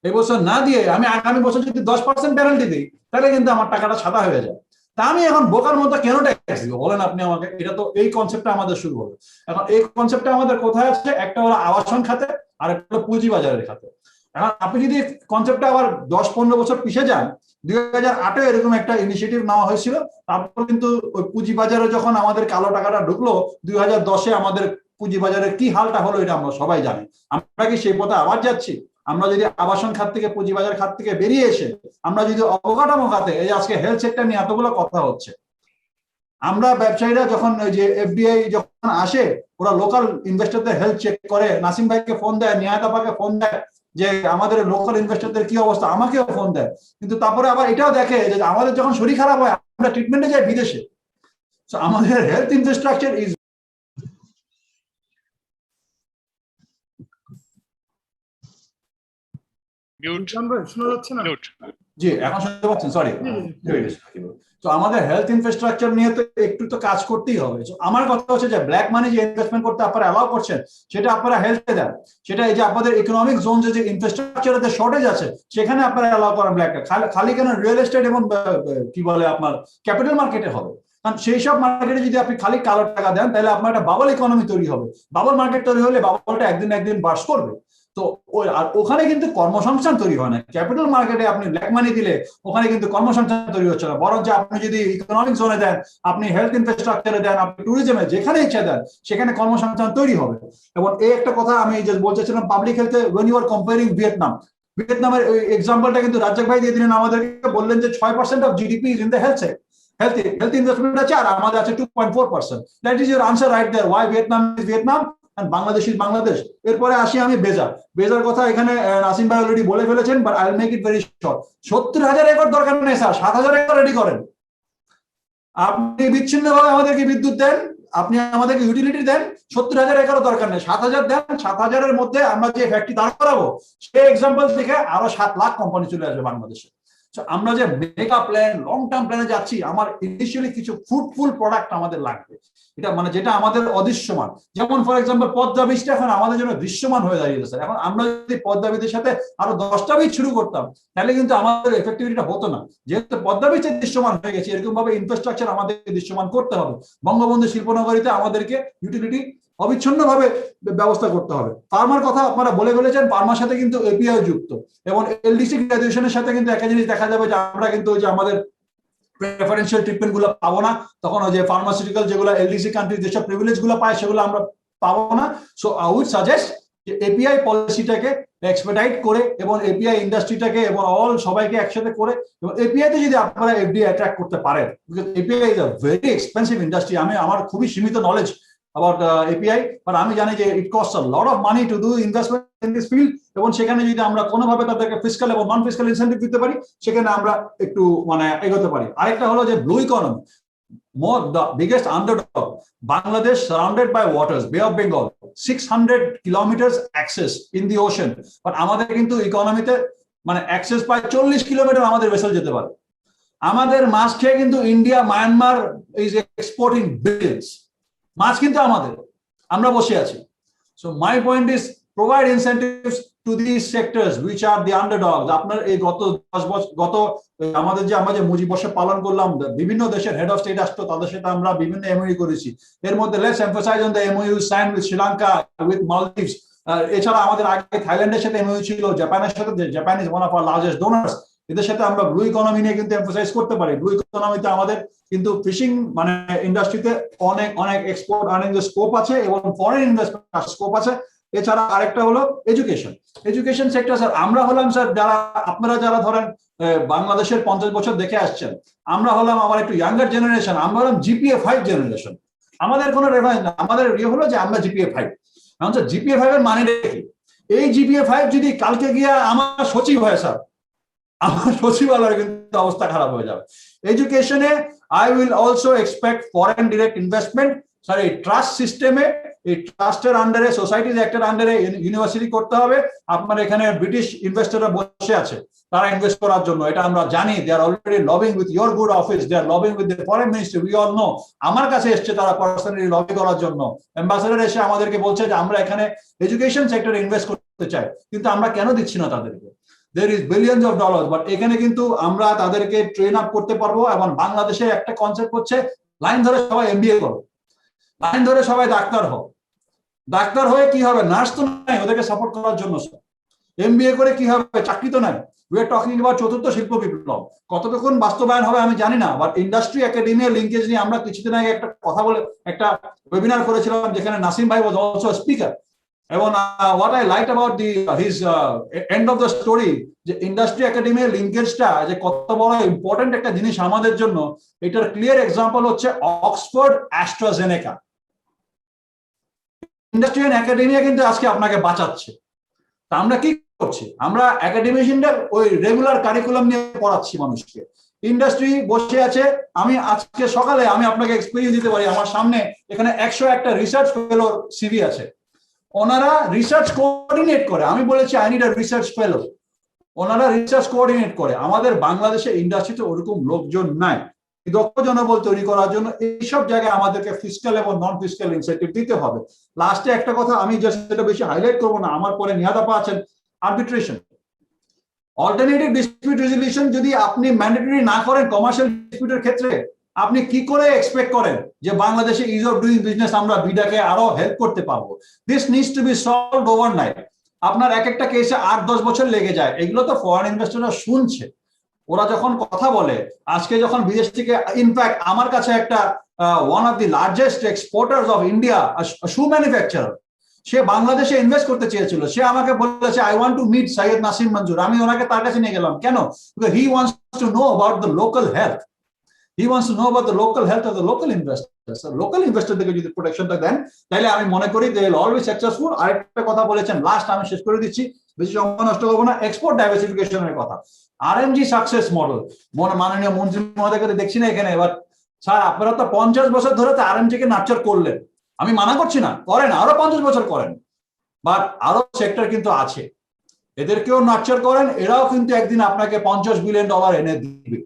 [SPEAKER 3] এই বছর না দিয়ে আমি আগামী বছর যদি 10% পেনাল্টি দিই, তাহলে কিন্তু আমার টাকাটা সাদা হয়ে যায়। তা আমি এখন বোকার মতো কেন ট্যাক্স দিব বলেন আপনি আমাকে? এটা তো এই কনসেপ্টটা আমাদের শুরু হলো। এখন এই কনসেপ্টটা আমাদের কোথায় আছে? একটা হলো আবাসন খাতে, আর একটা হলো পুঁজিবাজারের খাতে। এখন আপনি যদি কনসেপ্টটা আবার 10-15 বছর পিছিয়ে যান, 2008-এ এরকম একটা ইনিশিয়েটিভ নেওয়া হয়েছিল। তারপর কিন্তু ওই পুঁজিবাজারে যখন আমাদের কালো টাকাটা ঢুকলো 2010-এ, আমাদের পুঁজিবাজারের কি হালটা হলো এটা আমরা সবাই জানি। আমরা কি সেই পথে আবার যাচ্ছি? আমরা যদি আবাসন খাত থেকে, পুঁজিবাজার খাত থেকে বেরিয়ে এসে আমরা যদি অবকাঠামো খাতে, এই আজকে হেলথ সেক্টর নিয়ে এতগুলো কথা হচ্ছে, আমরা ব্যবসায়ীরা যখন ওই যে এফডিআই যখন আসে, ওরা লোকাল ইনভেস্টরদের হেলথ চেক করে, নাসিম ভাইকে ফোন দেয়, নিহাত আপাকে ফোন দেয় যে আমাদের লোকাল ইনভেস্টরদের কি অবস্থা, আমাকেও ফোন দেয়। কিন্তু তারপরে আবার এটাও দেখে যে আমাদের যখন শরীর খারাপ হয় আমরা ট্রিটমেন্টে যাই বিদেশে। আমাদের হেলথ ইনফ্রাস্ট্রাকচার ইজ
[SPEAKER 2] মিউট
[SPEAKER 1] শোনা যাচ্ছে না?
[SPEAKER 2] মিউট।
[SPEAKER 3] জি, এখন শুনতে পাচ্ছেন? সরি।
[SPEAKER 1] জি।
[SPEAKER 3] তো আমাদের হেলথ ইনফ্রাস্ট্রাকচার নিয়ে তো একটু তো কাজ করতেই হবে। আমার কথা হচ্ছে যে ব্ল্যাক মানি যে ইনভেস্টমেন্ট করতে আপনারা অ্যালাউ করছেন, সেটা আপনারা হেলথে দেন। সেটা এই যে আপনাদের ইকোনমিক জোন যে ইনফ্রাস্ট্রাকচারের যে শর্টেজ আছে, সেখানে আপনারা অ্যালাউ করেন ব্ল্যাকটা। খালি কেন রিয়েল এস্টেট এবং কি বলে আপনার ক্যাপিটাল মার্কেটে হবে? কারণ সেই সব মার্কেটে যদি আপনি খালি কালো টাকা দেন, তাহলে আপনার একটা বাবল ইকোনমি তৈরি হবে। বাবল মার্কেট তৈরি হলে বাবলটা একদিন একদিন বার্স্ট করবে। তো আর ওখানে কিন্তু কর্মসংস্থান তৈরি হয় না। ক্যাপিটাল মার্কেটে আপনি ব্ল্যাক মানি দিলে ওখানে কিন্তু কর্মসংস্থান তৈরি হচ্ছে না, বরং যে আপনি যদি ইকোনমিক জোনে দেন, আপনি হেলথ ইনফ্রাস্ট্রাকচারে দেন, আপনি ট্যুরিজমে, যেখানে ইচ্ছা দেন, সেখানে কর্মসংস্থান তৈরি হবে। এবং এই একটা কথা আমি যে বলতেছিলাম পাবলিক হেলথে, ওয়েন ইউ আর কম্পেয়ারিং ভিয়েতনামের এক্সাম্পলটা কিন্তু রাজ্জাক ভাই দিয়ে দিলেন আমাদেরকে, বললেন যে 6% of GDP is in the health investment আছে, আর আমাদের আছে 2.4%। That is your answer right there, why Vietnam is Vietnam Bangladesh is Bangladesh. এরপরে আসি আমি বেজার কথা। এখানে নাসিম ভাই অলরেডি বলে ফেলেছেন, but I will make it very short. 70,000 acre দরকার নেই স্যার, 7,000 একর রেডি করেন। আপনি বিচ্ছিন্ন ভাবে আমাদেরকে বিদ্যুৎ দেন, আপনি আমাদেরকে ইউটিলিটি দেন, 70,000 একর দরকার নেই, 7,000 দেন। 7,000-এর মধ্যে আমরা যে ফ্যাক্টরি দাঁড় করাবো, সেই এক্সাম্পল থেকে আরো 7 লাখ কোম্পানি চলে আসবে বাংলাদেশে। আমরা যে মেগা প্ল্যান, লং টার্ম প্ল্যানে যাচ্ছি, আমার ইনিশিয়ালি কিছু ফ্রুটফুল প্রোডাক্ট আমাদের লাগবে। এটা মানে যেটা আমাদের অদৃশ্যমান। যেমন ফর এক্সাম্পল পদ্মা বীজটা এখন আমাদের জন্য দৃশ্যমান হয়ে দাঁড়িয়েছে স্যার। এখন আমরা যদি পদ্মা বীজের সাথে আরো 10টা বীজ শুরু করতাম, তাহলে কিন্তু আমাদের এফেক্টিভিটিটা হতো না। যেহেতু পদ্মা বীজের দৃশ্যমান হয়ে গেছে, এরকম ভাবে ইনফ্রাস্ট্রাকচার আমাদেরকে দৃশ্যমান করতে হবে। বঙ্গবন্ধু শিল্পনগরীতে আমাদেরকে ইউটিলিটি অবিচ্ছিন্নভাবে ব্যবস্থা করতে হবে। ফার্মার কথা আপনারা বলে ফেলেছেন, ফার্মার সাথে কিন্তু এপিআই যুক্ত, এবং এলডিসি গ্রাজুয়েশনের সাথে কিন্তু একটা জিনিস দেখা যাবে যে আমরা কিন্তু ওই যে আমাদের প্রেফারেন্সিয়াল ট্রিটমেন্ট গুলো পাবো না। তখন ওই যে ফার্মাসিউটিক্যাল যেগুলো এলডিসি কান্ট্রি যেসব প্রিভিলেজ গুলো পায়, সেগুলো আমরা পাবো না। সো আই উইড সাজেস্ট যে এপিআই পলিসিটাকে এক্সপেডাইট করে, এবং এপিআই ইন্ডাস্ট্রিটাকে এবং অল সবাইকে একসাথে করে, এবং এপিআই তে যদি আপনারা এফডিআই অ্যাট্রাক্ট করতে পারেন, because API is a very expensive industry. আমার খুবই সীমিত নলেজ about API, but আমি জানি যে it costs a lot of money to do investment in this field, এবং সেখানে যদি আমরা কোনোভাবে তাদেরকে ফিসক্যাল এবং নন ফিসক্যাল ইনসেন্টিভ দিতে পারি, সেখানে আমরা একটু মানে এগোতে পারি। আরেকটা হলো যে blue economy, the biggest underdog, Bangladesh surrounded by waters, Bay of Bengal, 600 kilometers access in the ocean, but আমাদের কিন্তু ইকোনমিতে মানে অ্যাক্সেস প্রায় 40 কিলোমিটার আমাদের ভেসেল যেতে পারে। আমাদের মাছ খেয়ে কিন্তু India, Myanmar is exporting billions. মাছ কিন্তু আমাদের, আমরা বসে আছি। So my point is provide incentives to this sectors which are the underdogs. আপনার এই গত 10 বছর, আমরা যে মুজিব বর্ষ পালন করলাম, বিভিন্ন দেশের হেড অফ স্টেট আসতো, তাদের সাথে আমরা বিভিন্ন এমওইউ করেছি। এর মধ্যে let's emphasise on the MOU sign with Sri Lanka, with Maldives, এছাড়া আমাদের আগে থাইল্যান্ডের সাথে এমওইউ ছিল, জাপানের সাথে, Japan is one of our largest donors. এদের সাথে আমরা ব্লু ইকোনমি নিয়ে কিন্তু এমফাসাইজ করতে পারি। ব্লু ইকোনমিতে আমাদের কিন্তু ফিশিং মানে ইন্ডাস্ট্রিতে অনেক অনেক এক্সপোর্ট আর্নিং স্কোপ আছে এবং ফরেন ইনভেস্টমেন্ট স্কোপ আছে। এছাড়া আরেকটা হলো এডুকেশন সেক্টর। স্যার আমরা হলাম স্যার যারা, আপনারা যারা ধরেন বাংলাদেশের 50 বছর দেখে আসছেন, আমরা হলাম আমার একটু ইয়াঙ্গার জেনারেশন, আমরা হলাম জিপিএ 5 জেনারেশন। আমাদের কোনো রেফারেন্স না, আমাদের ইয়ে হলো যে আমরা জিপিএ 5। এখন স্যার জিপিএ 5 এর মানে দেখি, এই জিপিএ 5 যদি কালকে গিয়া আমার সচিব হয় স্যার, আমার সচিবালয়ের কিন্তু অবস্থা খারাপ হয়ে যাবে। এডুকেশনে I will also expect foreign direct investment. Sir এই ট্রাস্ট সিস্টেমে, এই ট্রাস্টের আন্ডারে, সোসাইটিজ অ্যাক্টের আন্ডারে ইউনিভার্সিটি করতে হবে। আপনার এখানে ব্রিটিশ ইনভেস্টররা বসে আছে, তারা ইনভেস্ট করার জন্য, এটা আমরা জানি। They are already lobbying with your good office, they are lobbying with the foreign ministry, we all know. আমার কাছে এসছে তারা পার্সোনালি লবি করার জন্য। অ্যাম্বাসেডর এসে আমাদেরকে বলছে যে আমরা এখানে এডুকেশন সেক্টরে ইনভেস্ট করতে চাই, কিন্তু আমরা কেন দিচ্ছি না তাদেরকে? There is billions of dollars, but এখানে কিন্তু আমরা তাদেরকে ট্রেন আপ করতে পারবো। এবং বাংলাদেশের একটা কনসেপ্ট হচ্ছে লাইন ধরে সবাই এমবিএ করো, লাইন ধরে সবাই ডাক্তার হোক। ডাক্তার হয়ে কি হবে? নার্স তো নাই ওদেরকে সাপোর্ট করার জন্য। এমবিএ করে কি হবে? চাকরি তো নাই। উই আর টকিং অ্যাবাউট চতুর্থ শিল্প বিপ্লব। কতটুকুন বাস্তবায়ন হবে আমি জানি না, বাট ইন্ডাস্ট্রি একাডেমিয়া লিঙ্কেজ নিয়ে আমরা কিছুদিন আগে একটা কথা বলে একটা ওয়েবিনার করেছিলাম, যেখানে নাসিম ভাই ওয়াজ অলসো স্পিকার। এবং what I liked about his end of the story, যে ইন্ডাস্ট্রি একাডেমির লিঙ্কেজটা যে কত বড় ইম্পর্টেন্ট একটা জিনিস আমাদের জন্য, এটার ক্লিয়ার এক্সাম্পল হচ্ছে অক্সফোর্ড অ্যাস্ট্রাজেনেকা। ইন্ডাস্ট্রি একাডেমিয়া কিন্তু আজকে আপনাকে বাঁচাচ্ছে। তা আমরা কি করছি? আমরা একাডেমিশিয়ানদের ওই রেগুলার কারিকুলাম নিয়ে পড়াচ্ছি মানুষকে। ইন্ডাস্ট্রি বসে আছে। আমি আজকে সকালে আমি আপনাকে এক্সপিরিয়েন্স দিতে পারি, আমার সামনে এখানে 101টা রিসার্চ ফেলোর সিভি আছে। ওনারা রিসার্চ কোঅর্ডিনেট করে। আমি বলেছি I need a research fellow, ওনারা রিসার্চ কোঅর্ডিনেট করে। আমাদের বাংলাদেশে ইন্ডাস্ট্রিতে ওরকম লোকজন নাই দক্ষ জনবল তৈরি করার জন্য। এইসব জায়গায় আমাদেরকে ফিসক্যাল এবং নন ফিসক্যাল ইনসেন্টিভ দিতে হবে। লাস্টে একটা কথা আমি জাস্ট এটা বেশি হাইলাইট করবো না, আমার পরে নিহাদ আপা আছেন। আরবিট্রেশন, অল্টারনেটিভ ডিসপিউট রেজলিউশন যদি আপনি ম্যান্ডেটরি না করেন কমার্শিয়াল ডিসপিউটের ক্ষেত্রে, আপনি কি করে এক্সপেক্ট করেন যে বাংলাদেশে ইজ অফ ডুইং বিজনেস আমরা বিডাকে আরো হেল্প করতে পারবো? This needs to be solved overnight. আপনার এক একটা কেসে 8-10 বছর লেগে যায়। এগুলো তো ফরেন ইনভেস্টররা শুনছে, ওরা যখন কথা বলে। আজকে যখন বিদেশ থেকে, ইনফ্যাক্ট আমার কাছে একটা one of the largest exporters of India, shoe manufacturer, সে বাংলাদেশে ইনভেস্ট করতে চেয়েছিল। সে আমাকে বলেছে I want to meet Syed Nasim Manzur. আমি ওনাকে তার কাছে নিয়ে গেলাম। কেন? He wants to know about the local health. He wants to know about the local health of the local investors. So local investor থেকে যদি প্রোটেকশনটা দেন, তাহলে আমি মনে করি they will always successful. আরেকটা কথা বলেছেন, লাস্ট আমি শেষ করে দিচ্ছি, বেশি সময় নষ্ট করবো না। এক্সপোর্ট ডাইভার্সিফিকেশনের কথা, আরএমজি সাকসেস মডেল। মাননীয় মন্ত্রী মহোদয়কে দেখছি না এখানে। এবার স্যার আপনারা তো 50 বছর ধরে তো আরএমজি কে নার্চার করলেন, আমি মানা করছি না, করেন, আরো 50 বছর করেন। বাট আরো সেক্টর কিন্তু আছে, এদেরকেও নার্চার করেন। এরাও কিন্তু একদিন আপনাকে $50 বিলিয়ন এনে দিবে।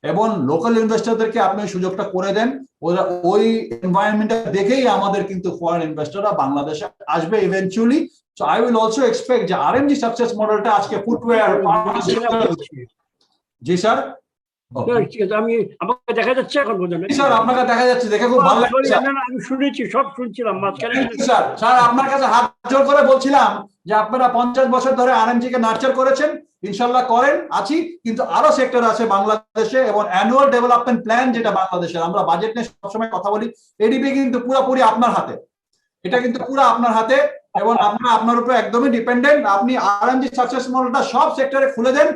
[SPEAKER 3] এবং লোকাল ইনভেস্টরদেরকে আপনি সুযোগটা করে দেন, ওরা ওই এনভায়রনমেন্টটা দেখেই আমাদের কিন্তু ফরেন ইনভেস্টররা বাংলাদেশে আসবে eventually. So I will also expect যে আরএমজি সাকসেস মডেলটা আজকে ফুটওয়্যার। জি স্যার,
[SPEAKER 4] আমি আমাকে দেখা যাচ্ছে এখন পর্যন্ত?
[SPEAKER 3] স্যার আপনাকে দেখা যাচ্ছে, দেখে খুব ভালো লাগছে।
[SPEAKER 4] আমি শুনেছি, সব শুনছিলাম মাঝখানে।
[SPEAKER 3] স্যার আপনার কাছে হাত জোর করে বলছিলাম যে আপনারা 50 বছর ধরে আরএমজি কে নার্চার করেছেন, ইনশাল্লাহ করেন, আছি। কিন্তু আরো সেক্টর আছে বাংলাদেশে, এবং অ্যানুয়াল ডেভেলপমেন্ট প্ল্যান যেটা বাংলাদেশের, আমরা বাজেট নিয়ে সবসময় কথা বলি, এডিপি কিন্তু পুরোপুরি আপনার হাতে। এটা কিন্তু পুরো আপনার হাতে, এবং আপনারা আপনার উপরে একদমই ডিপেন্ডেন্ট। আপনি আরএমজি সাকসেস মডেলটা সব সেক্টরে খুলে দেন,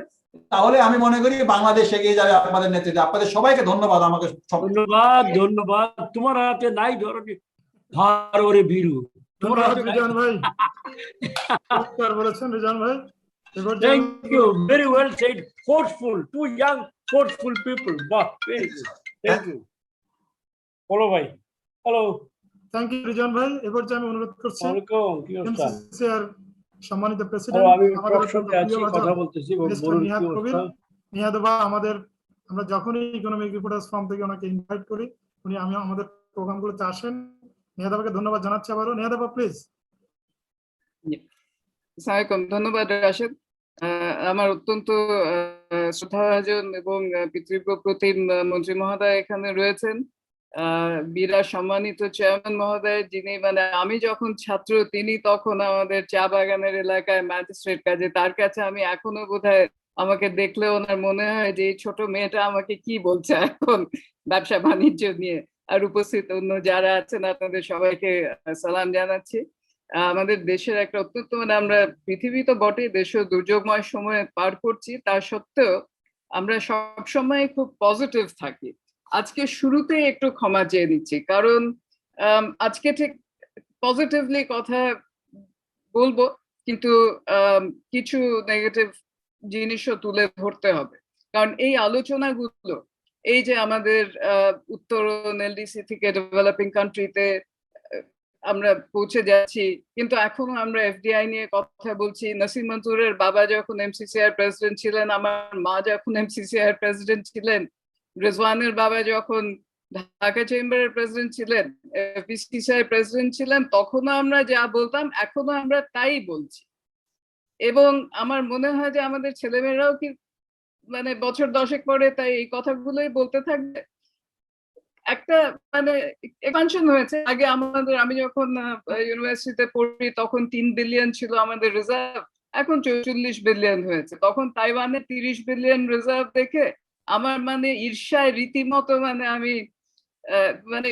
[SPEAKER 3] তাহলে আমি মনে করি বাংলাদেশ এগিয়ে যাবে আপনাদের নেতৃত্বে। আপনাদের সবাইকে ধন্যবাদ। আমাকে
[SPEAKER 4] ধন্যবাদ, ধন্যবাদ। তোমার হাতে নাই ধরনের ভার ওরে বীরু, তোমার হাতে
[SPEAKER 1] রিজান ভাই বলেছেন। রিজান ভাই,
[SPEAKER 4] thank you, very well said, forceful, two young forceful people. Bah, very good, thank you. বলো ভাই। হ্যালো,
[SPEAKER 1] থ্যাংক ইউ রিজান ভাই। এবার যে আমি অনুরোধ করছি
[SPEAKER 4] ওয়েলকাম, কি অবস্থা?
[SPEAKER 1] এমসিসিআর সম্মানিত প্রেসিডেন্ট,
[SPEAKER 4] আমি
[SPEAKER 1] আমাদের
[SPEAKER 4] সঙ্গে আছি, কথা বলতেছি, বলুন কি অবস্থা?
[SPEAKER 1] নিহাদ ভাই, আমাদের আমরা যখনই ইকোনমিক রিপোর্টার্স ফর্ম থেকে ওনাকে ইনভাইট করি, উনি আমাদের প্রোগ্রামগুলোতে আসেন। নিহাদ ভাইকে ধন্যবাদ জানাচ্ছি আবারও। নিহাদ ভাই প্লিজ।
[SPEAKER 5] আসসালামু ধন্যবাদ রাশেদ। আমার অত্যন্ত শ্রদ্ধাভাজন এবং পিতৃব্য প্রতিম মন্ত্রী মহোদয় এখানে রয়েছেন। বিরা সম্মানিত চেয়ারম্যান মহোদয়, যিনি মানে আমি যখন ছাত্র তিনি তখন আমাদের চা বাগানের এলাকায় ম্যাজিস্ট্রেট কাজে, তার কাছে আমি এখনো বোধহয় আমাকে দেখলে ওনার মনে হয় যে এই ছোট মেয়েটা আমাকে কি বলছে এখন ব্যবসা বাণিজ্য নিয়ে। আর উপস্থিত অন্য যারা আছেন আপনাদের সবাইকে সালাম জানাচ্ছি। আমাদের দেশের একটা অত্যন্ত মানে আমরা পৃথিবী তো বটে, দেশের দুর্যোগময় সময় পার করছি, তা সত্ত্বেও আমরা সবসময় খুব পজিটিভ থাকি। আজকে শুরুতে একটু ক্ষমা চেয়ে নিচ্ছি, কারণ আজকে ঠিক পজিটিভলি কথা বলবো, কিন্তু কিছু নেগেটিভ জিনিসও তুলে ধরতে হবে। কারণ এই আলোচনাগুলো, এই যে আমাদের উত্তরণ এলডিসি থেকে ডেভেলপিং কান্ট্রিতে আমরা পৌঁছে যাচ্ছি, কিন্তু এখনো আমরা এফডিআই নিয়ে কথা বলছি। নাসিম মঞ্জুরের বাবা যখন এমসিসিআই প্রেসিডেন্ট ছিলেন, আমার মা যখন এমসিসিআই প্রেসিডেন্ট ছিলেন, রেজওয়ানের বাবা যখন ঢাকা চেম্বারের প্রেসিডেন্ট ছিলেন, এফবিসিসিআই প্রেসিডেন্ট ছিলেন, তখনও আমরা যা বলতাম এখনো আমরা তাই বলছি। এবং আমার মনে হয় যে আমাদের ছেলেমেয়েরাও কি মানে বছর 10 পরে তাই এই কথাগুলোই বলতে থাকবে। একটা মানে এক্সপানশন হয়েছে। আগে আমি যখন ইউনিভার্সিটিতে পড়ি তখন 3 বিলিয়ন ছিল আমাদের রিজার্ভ, এখন 44 বিলিয়ন হয়েছে। তখন তাইওয়ানে 30 বিলিয়ন রিজার্ভ দেখে আমার মানে ঈর্ষায় রীতিমতো মানে আমি মানে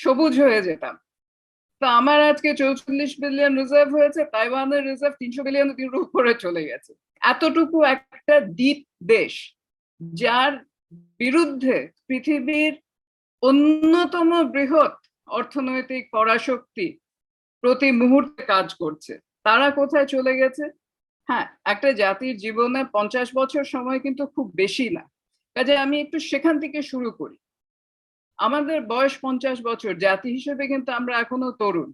[SPEAKER 5] সবুজ হয়ে যেতাম। তো আমার আজকে 44 বিলিয়ন রিজার্ভ হয়েছে, তাইওয়ানের রিজার্ভ 300 বিলিয়ন উপরে চলে গেছে। এতটুকু একটা দ্বীপ দেশ, যার বিরুদ্ধে পৃথিবীর অন্যতম বৃহৎ অর্থনৈতিক পরাশক্তি প্রতি মুহূর্তে কাজ করছে, তারা কোথায় চলে গেছে? হ্যাঁ, একটা জাতির জীবনে 50 বছর সময় কিন্তু খুব বেশি না, কাজে আমি একটু সেখান থেকে শুরু করি। আমাদের বয়স 50 বছর, জাতি হিসেবে কিন্তু আমরা এখনো তরুণ,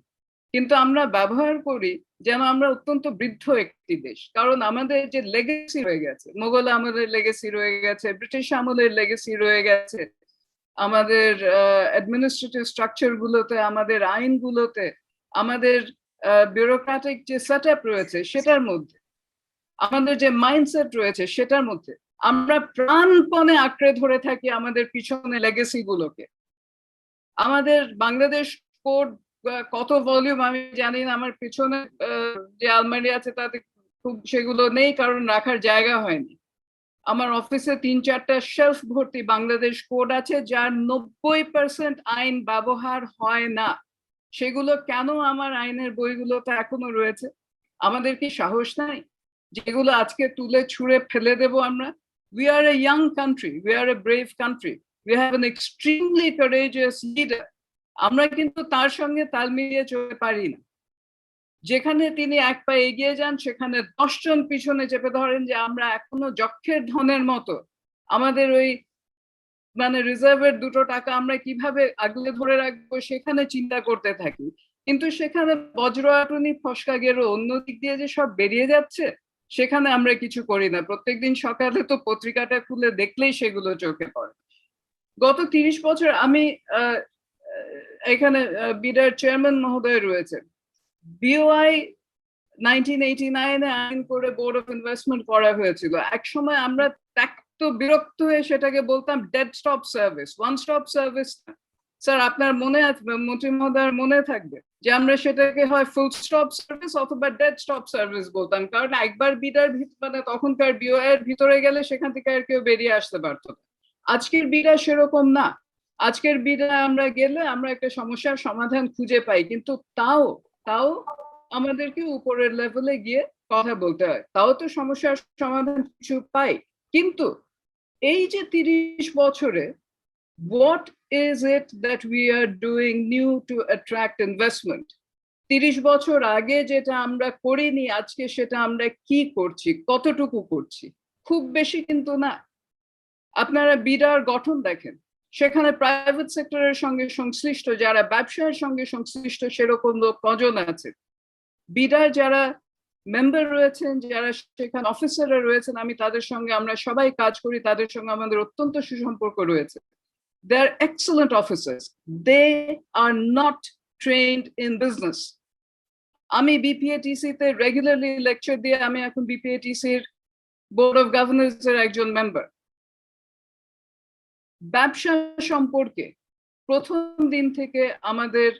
[SPEAKER 5] কিন্তু আমরা ব্যবহার করি যেন আমরা অত্যন্ত বৃদ্ধ একটি দেশ। কারণ আমাদের যে লেগেসি রয়ে গেছে, মোগল আমলের লেগেসি রয়ে গেছে, ব্রিটিশ আমলের লেগেসি রয়ে গেছে, আমাদের অ্যাডমিনিস্ট্রেটিভ স্ট্রাকচার গুলোতে, আমাদের আইনগুলোতে, আমাদের ব্যুরোক্রেটিক যে সেটআপ রয়েছে সেটার মধ্যে, আমাদের যে মাইন্ডসেট রয়েছে সেটার মধ্যে আমরা প্রাণপণে আঁকড়ে ধরে থাকি আমাদের পিছনে লেগেসি গুলোকে। আমাদের বাংলাদেশ কোড কত ভলিউম আমি জানি না, আমার পিছনে যে আলমারি আছে তাতে খুব সেগুলো নেই, কারণ রাখার জায়গা হয়নি। আমার অফিসে 3-4টা শেলফ ভর্তি বাংলাদেশ কোড আছে, যার 90% আইন ব্যবহার হয় না। সেগুলো কেন আমার আইনের বইগুলোতে এখনো রয়েছে? আমাদের কি সাহস নাই যেগুলো আজকে তুলে ছুঁড়ে ফেলে দেব আমরা? We are a young country, we are a brave country, we have an extremely courageous leader. আমরা কিন্তু তার সঙ্গে তাল মিলিয়ে চলতে পারি না। যেখানে তিনি এক পা এগিয়ে যান সেখানে 10 জন পিছনে চেপে ধরেন, যে আমরা এখনো যক্ষের ধনের মতো আমাদের ওই মানে রিজার্ভের 2 টাকা আমরা কিভাবে আগলে ধরে রাখবো সেখানে চিন্তা করতে থাকি। কিন্তু সেখানে বজ্র আটুনি ফসকা গেরো অন্যদিক দিয়ে যে সব বেরিয়ে যাচ্ছে, সেখানে আমরা কিছু করি না। প্রত্যেকদিন সকালে তো পত্রিকাটা খুলে দেখলেই সেগুলো চোখে পড়ে। গত 30 বছর আমি এখানে বিডার চেয়ারম্যান মহোদয় রয়েছে। বিওআই 1989-এ আইন করে বোর্ড অফ ইনভেস্টমেন্ট করা হয়েছিল। এক সময় আমরা ত্যক্ত বিরক্ত হয়ে সেটাকে বলতাম dead stop service, one stop service. Sir আপনার মনে আছে, মন্ত্রী মহোদয়ের মনে থাকবে যে আমরা সেটাকে হয় ফুল স্টপ সার্ভিস অথবা ডেড স্টপ সার্ভিস বলতাম, কারণ একবার বিডার মানে তখনকার বিওআই এর ভিতরে গেলে সেখান থেকে আর কেউ বেরিয়ে আসতে পারতো না। আজকের বিডা সেরকম না। আজকের বিডা আমরা গেলে আমরা একটা সমস্যার সমাধান খুঁজে পাই, কিন্তু তাও আমাদেরকে উপরের লেভেলে গিয়ে কথা বলতে হয়, তাও তো সমস্যার সমাধান কিছু পাই। কিন্তু এই যে 30 বছরে what is it that we are doing new to attract investment? 30 বছর আগে যেটা আমরা করিনি আজকে সেটা আমরা কি করছি, কতটুকু করছি? খুব বেশি কিন্তু না। আপনারা বিডার গঠন দেখেন, সেখানে প্রাইভেট সেক্টরের সঙ্গে সংশ্লিষ্ট, যারা ব্যবসার সঙ্গে সংশ্লিষ্ট সেরকম লোক কজন আছে? বিডার যারা মেম্বার রয়েছেন, যারা সেখানে অফিসাররা রয়েছেন, আমি তাদের সঙ্গে, আমরা সবাই কাজ করি, তাদের সঙ্গে আমাদের অত্যন্ত সুসম্পর্ক রয়েছে। They are excellent officers. They are not trained in business. আমি বিপিএটিসি তে রেগুলারলি লেকচার দিয়ে, আমি এখন বিপিএটিসির বোর্ড অফ গভর্নর্স এর একজন মেম্বার। ব্যবসা সম্পর্কে প্রথম দিন থেকে আমাদের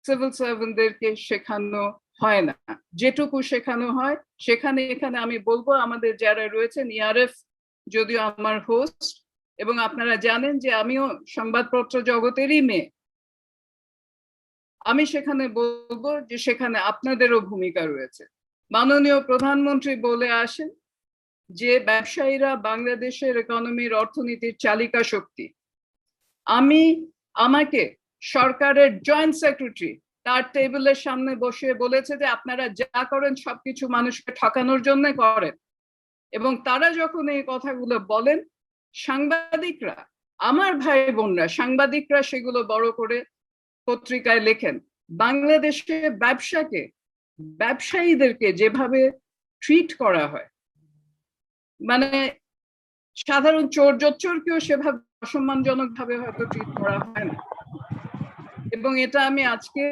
[SPEAKER 5] সিভিল সার্ভেন্টদেরকে শেখানো হয় না। যেটুকু শেখানো হয় সেখানে এখানে আমি বলবো আমাদের যারা রয়েছেন ইআরএফ যদিও আমার হোস্ট, এবং আপনারা জানেন যে আমিও সংবাদপত্র জগতেরই মেয়ে, আমি সেখানে বলবো যে সেখানে আপনাদেরও ভূমিকা রয়েছে। মাননীয় প্রধানমন্ত্রী বলে আসেন যে ব্যবসায়ীরা বাংলাদেশের ইকোনমির অর্থনীতির চালিকা শক্তি। আমাকে সরকারের জয়েন্ট সেক্রেটারি তার টেবিলের সামনে বসে বলেছে যে আপনারা যা করেন সবকিছু মানুষকে ঠকানোর জন্য করেন, এবং তারা যখন এই কথাগুলো বলেন সাংবাদিকরা, আমার ভাই বোনরা সাংবাদিকরা সেগুলো বড় করে পত্রিকায় লেখেন। বাংলাদেশে ব্যবসায়ীদেরকে যেভাবে ট্রিট করা হয়, মানে সাধারণ চোর জোচ্চোরকেও সেভাবে অসম্মানজনক ভাবে হয়তো ট্রিট করা হয় না। এবং এটা আমি আজকে